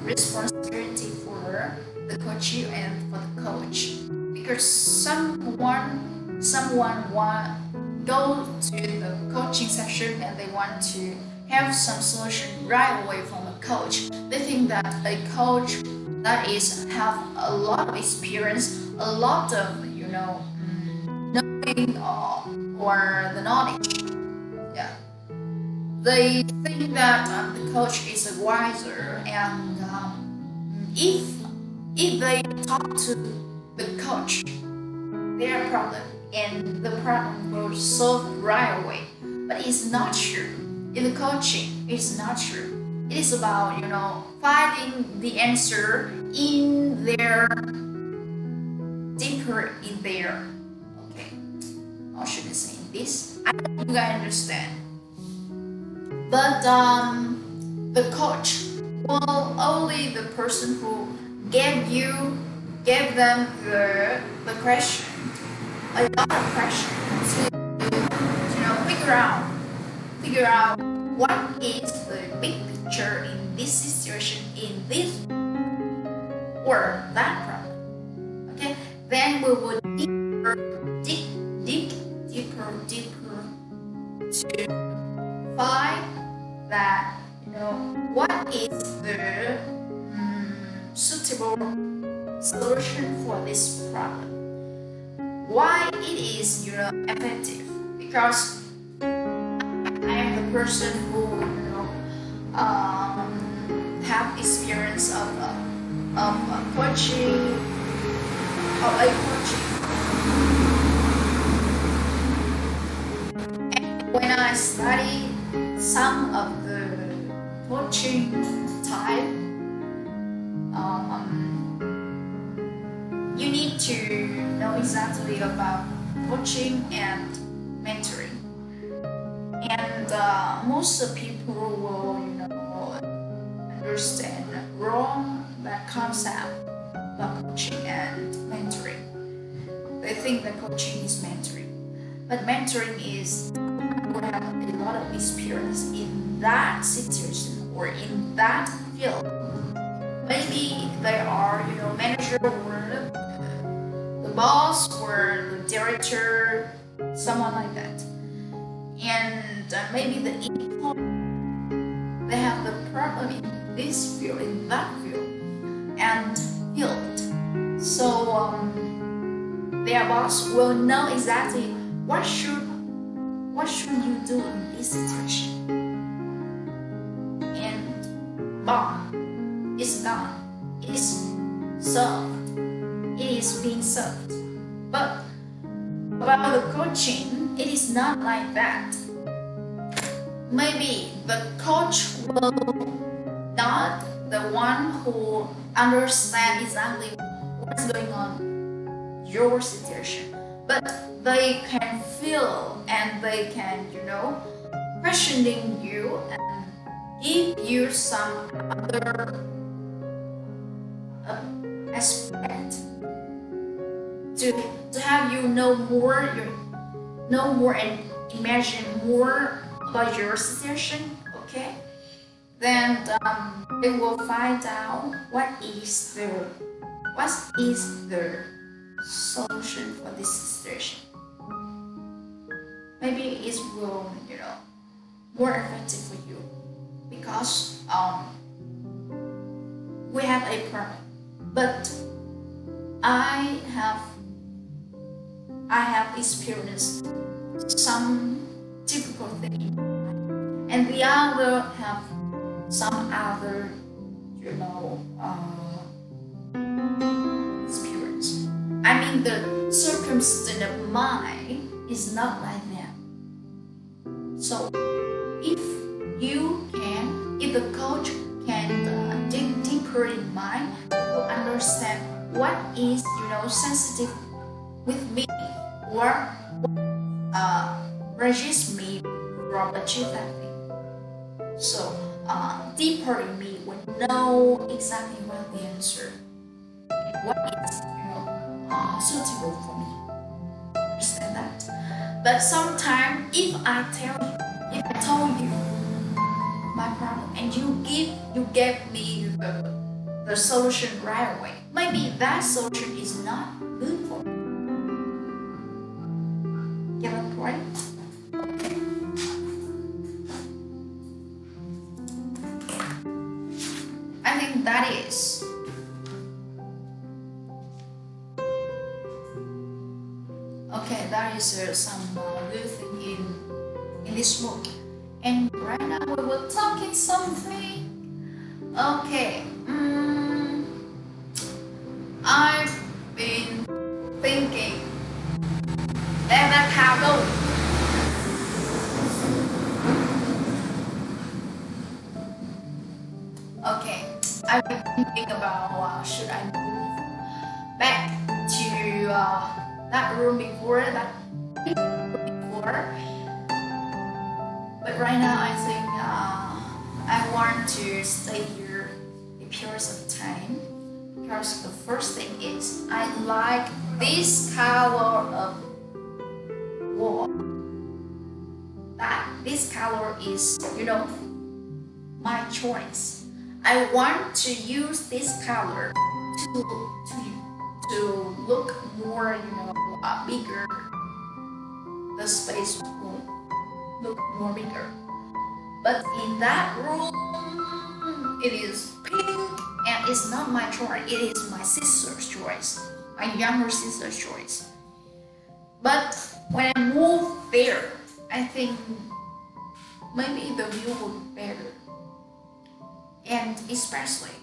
responsibility for the coach and for the coach, because someone want go to the coaching session and they want to have some solution right away from a coach. They think that a coach that is have a lot of experience, a lot of knowing or the knowledge. Yeah, they think that the coach is a wiser, and if they talk to the coach their problem, and the problem will solve right away. But it's not true. In the coaching, it's not true. It is about finding the answer in their deeper in there. Okay, how should I say this? I don't think I understand. But the coach will only the person who gave them the question, a lot of question to figure out what is the big picture in this situation, in this or that problem. Okay, then we would dig deeper to find that what is the suitable solution for this problem. Why it is effective? Because I am the person who have experience of coaching, of a coaching. And when I study some of the coaching type, you need to know exactly about coaching and mentoring. And most of people will understand wrong that concept about coaching and mentoring. They think that coaching is mentoring, but mentoring is we have a lot of experience in that situation or in that field. Maybe they are manager or the boss or the director, someone like that. And maybe the income, they have the problem in this field, in that field, and field. So their boss will know exactly what should you do in this situation. And bomb is gone. It is solved. It is being solved. But about the coaching, it is not like that. Maybe the coach will not the one who understands exactly what's going on your situation, but they can feel and they can questioning you and give you some other aspect to have you know more and imagine more about your situation. Okay, then they will find out what is the solution for this situation. Maybe it will more effective for you, because we have a problem, but I have experienced some difficult thing, and the other have some other experience. I mean, the circumstance of mine is not like that. So if the coach can dig deeper in mind to understand what is sensitive with me or resist me from achieving that thing. So deeper in me would know exactly what the answer and what is suitable for me. Understand that? But sometimes if I told you my problem and you gave me the solution right away, maybe that solution is not good for me. Get the point? Okay. I think that is that is some good thing in this book. And right now we were talking something. Okay. I've been thinking that cargo. Okay, I've been thinking about should I move back to that room before, but right now I think I want to stay here a period of time, because the first thing is I like this color of wall. That this color is, my choice. I want to use this color to look more, bigger. The space will look more bigger. But in that room, it is pink, and it's not my choice. It is my sister's choice, my younger sister's choice. But when I move there, I think maybe the view will be better. And especially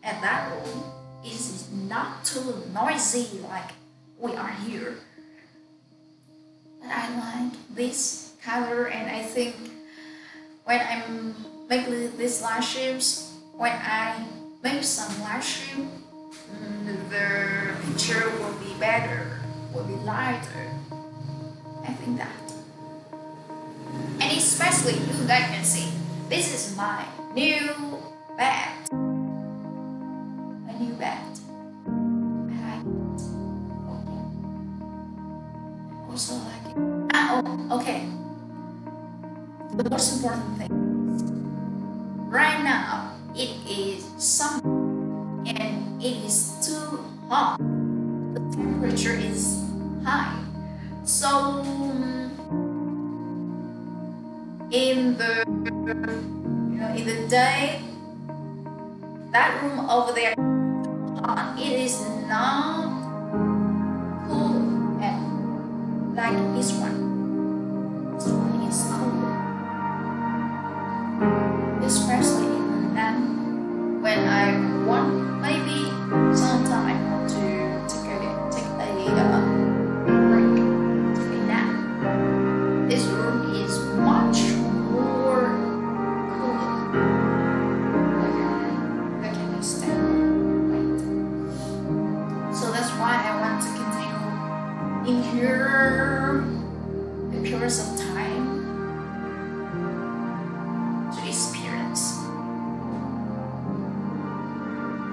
at that room, it is not too noisy like we are here. But I like this color, and I think when I'm making these live streams, when I make some live stream, the picture will be better, will be lighter. I think that. And especially you guys can see, this is my new bed. A new bed. I like it. Okay. I also like it. Okay. The most important thing is, right now it is summer and it is too hot. The temperature is high. So in the day, that room over there, it is not cool and like this one. This one is cool, especially in the night when I want, maybe sometime I want to take a break, take a nap. This room is much more cooler. I can understand, right? So that's why I want to continue in here a period of time to experience.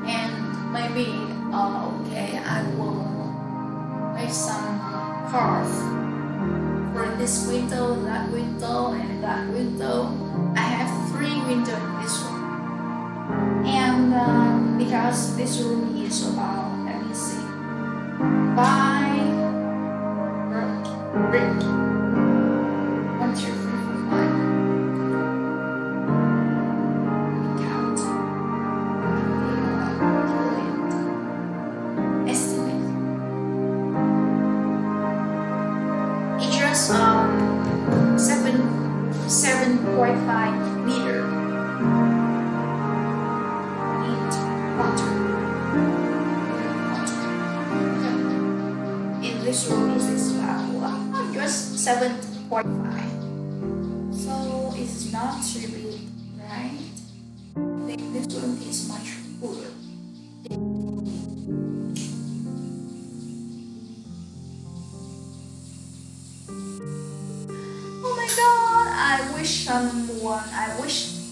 And maybe, okay, I will make some carve for this window, that window, and that window. I have 3 windows in this room. And because this room is about, let me see, 5 brick. 1, 2, 3, 4, 5. Count. Estimate. It's just 7.5 meter in this room is about just 7.5. So it's not too big, right? I think this room is much cooler. Oh my god, I wish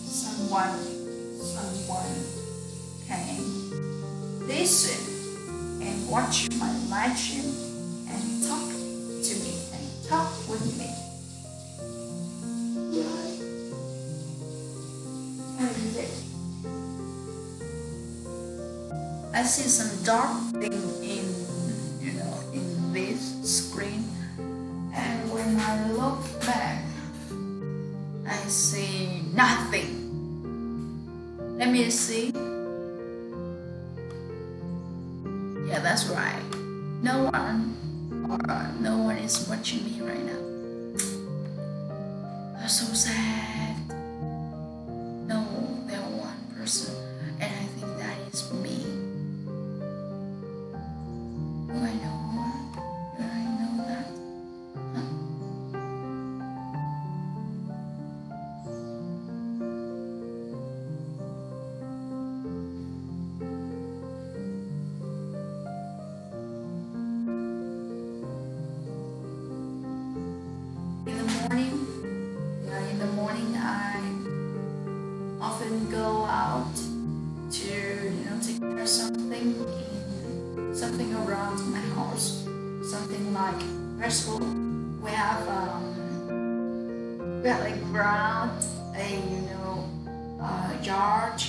someone can listen and watch my live stream and talk to me and talk with me. I see some dark thing in this screen, and when I look back, I see nothing. Let me see. Yeah, that's right. No one no one is watching me right now. I'm so sad. No, there one person, and I think that is me. Do I know more? Do I know that? Huh? In the morning, I often go out to take care of something around my house, something like vegetable. We have a ground, a yard,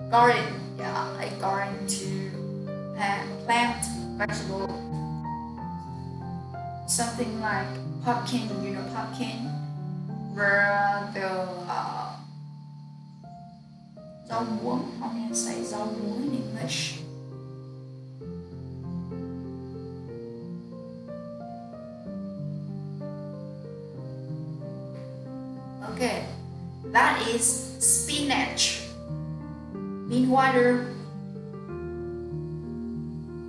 garden, a garden to plant vegetable, something like pumpkin, pumpkin, where the rau muống, how can I say rau muống in English? Okay, that is spinach. Mean water. Oh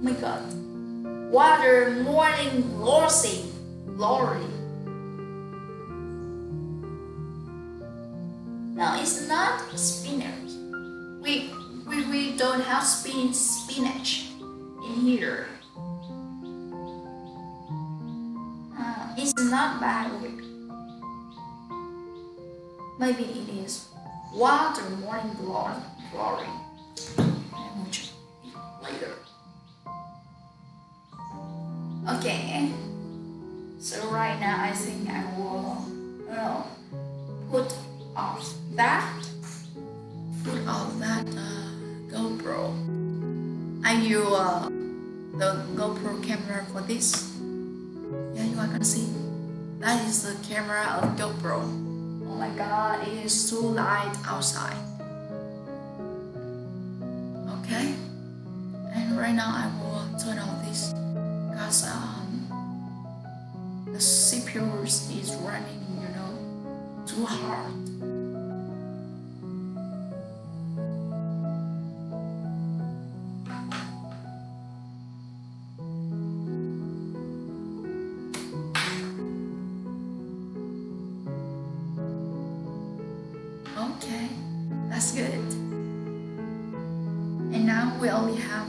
my God. Water morning glory. No, it's not spinach. We don't have spinach in here. It's not bad. Maybe it is water morning glory. And which later. Okay. So right now I think I will put off that GoPro. I use the GoPro camera for this. Yeah, you can see. That is the camera of GoPro. Oh my God, it is too light outside. Okay. And right now I will turn on this because the CPU is running, too hard. Okay, that's good. And now we only have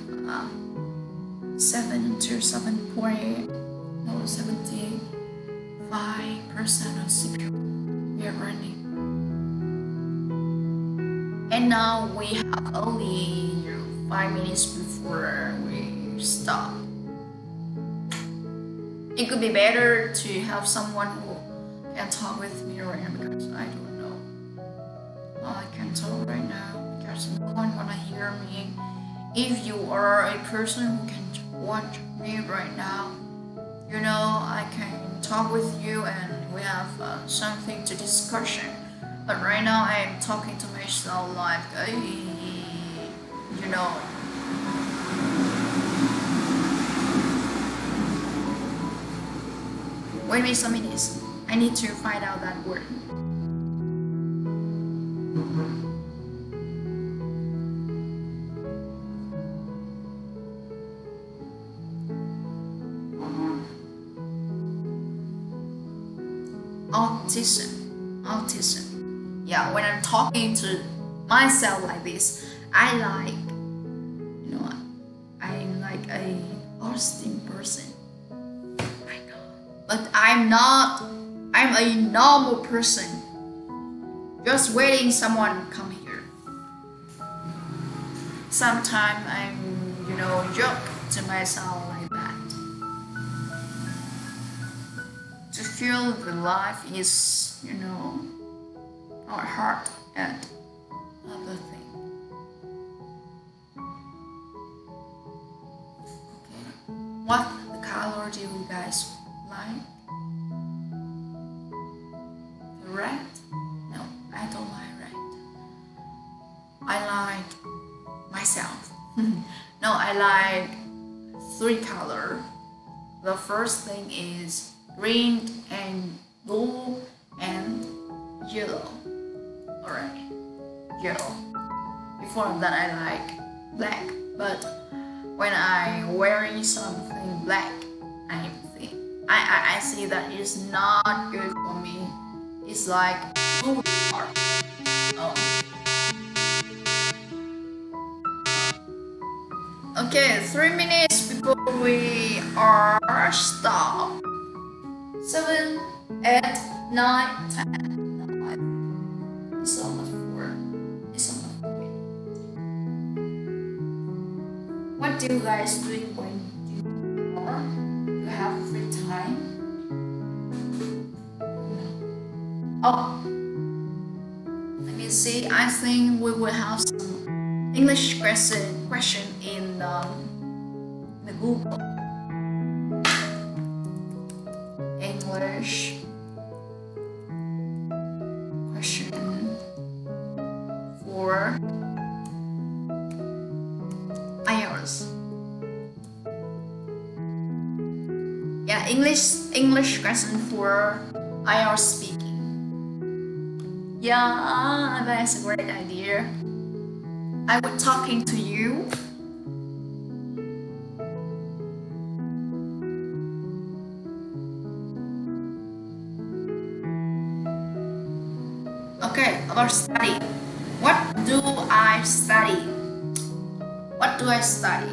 75% of CPU we are running. And now we have only 5 minutes before we stop. It could be better to have someone who can talk with me right now because I don't know. I can't talk right now because no one wanna hear me. If you are a person who can watch me right now, I can talk with you and we have something to discussion. But right now I am talking to myself like, Wait a minute, I need to find out that word. Autism. Yeah, when I'm talking to myself like this, I'm like a autistic person. I know, but I'm not. I'm a normal person. Just waiting someone come here. Sometimes I'm, joke to myself like that. To feel the life is, not hard and other thing. Okay, what the color do you guys like? The red? No, I don't like red. I like myself. No, I like 3 color. the first thing is green and blue and yellow. Alright, yellow. Before that I like black, but when I wearing something black, I see that it's not good for me. It's like oh. Okay, 3 minutes before we are stop. 7, 8, 9, 10. It's almost 4. It's almost 4. What do you guys do when you have free time? Oh, let me see. I think we will have some English question in the Google. English question for IELTS. Yeah, English question for IELTS speaking. Yeah, that's a great idea. I was talking to you. Okay, about study. What do I study? What do I study?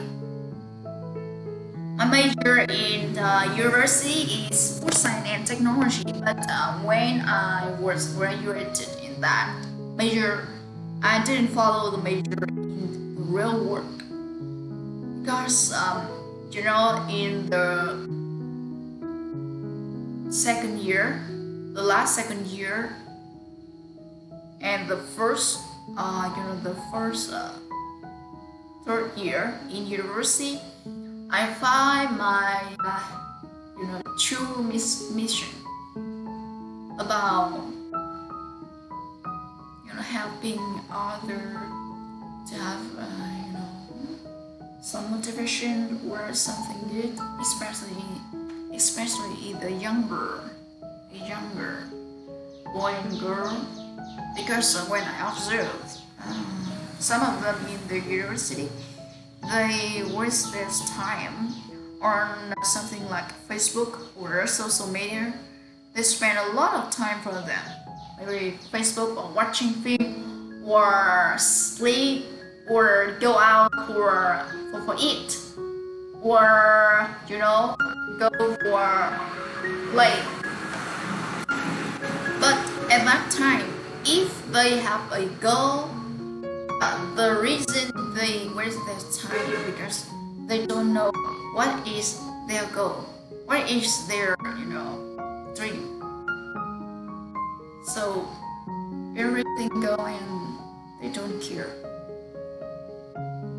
My major in the university is food science and technology, but when I was graduated in that major, I didn't follow the major in the real work because in the second year, the last second year, and the first third year in university, I find my true mission about helping other to have some motivation or something good, especially the younger boy and girl, because when I observed some of them in the university, they waste their time on something like Facebook or social media. They spend a lot of time for them, maybe Facebook or watching film or sleep or go out for eat or go for play. But at that time, if they have a goal, the reason they waste their time is because they don't know what is their goal, what is their dream. So everything go and they don't care.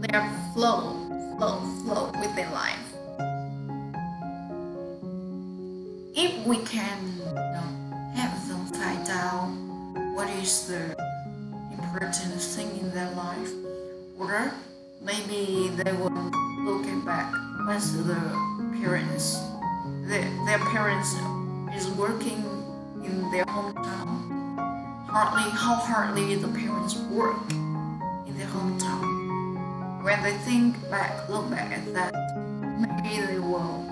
They are flow with their life. If we can have them find out what is the important thing in their life, or maybe they will looking back as the parents. Their parents is working in their hometown. How hardly the parents work in their hometown. When they look back at that, maybe they will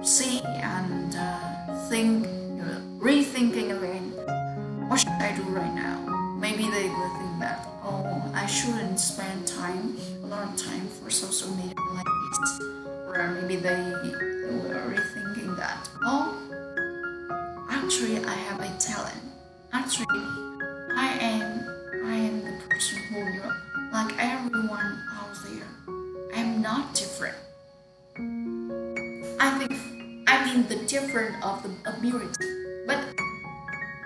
see and think, rethinking again. What should I do right now? Maybe they will think that, I shouldn't spend a lot of time for social media like this. Or maybe they were rethinking that, actually I have a talent. Actually, I am the person who like everyone out there. I'm not different. I mean the different of the ability, but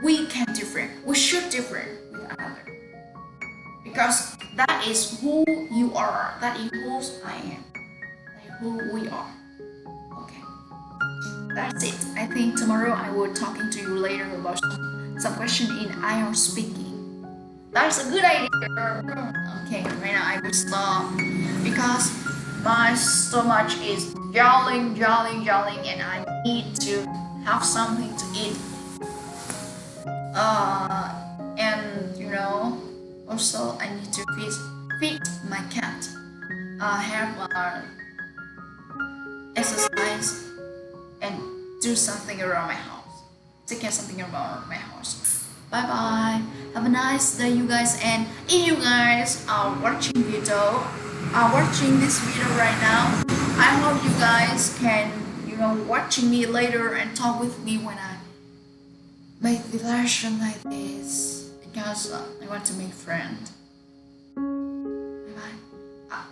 we can different. We should different with other, because that is who you are. That is who I am. That is who we are. Okay, that's it. I think tomorrow I will talking to you later about some question in IELTS speaking. That's a good idea. Okay, right now I will stop because my stomach is yelling, and I need to have something to eat. And also I need to feed my cat. Have exercise and do something around my house. Take care of something around my house. Bye bye. Have a nice day, you guys. And if you guys are watching this video right now, I hope you guys can watching me later and talk with me when I make the version like this, because I want to make friends. Bye bye.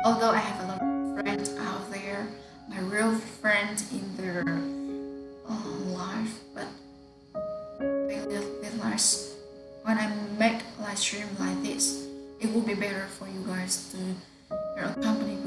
Although I have a lot of friends out there, my real friends in their life, but I realize when I make live stream like this, it would be better for you guys to accompany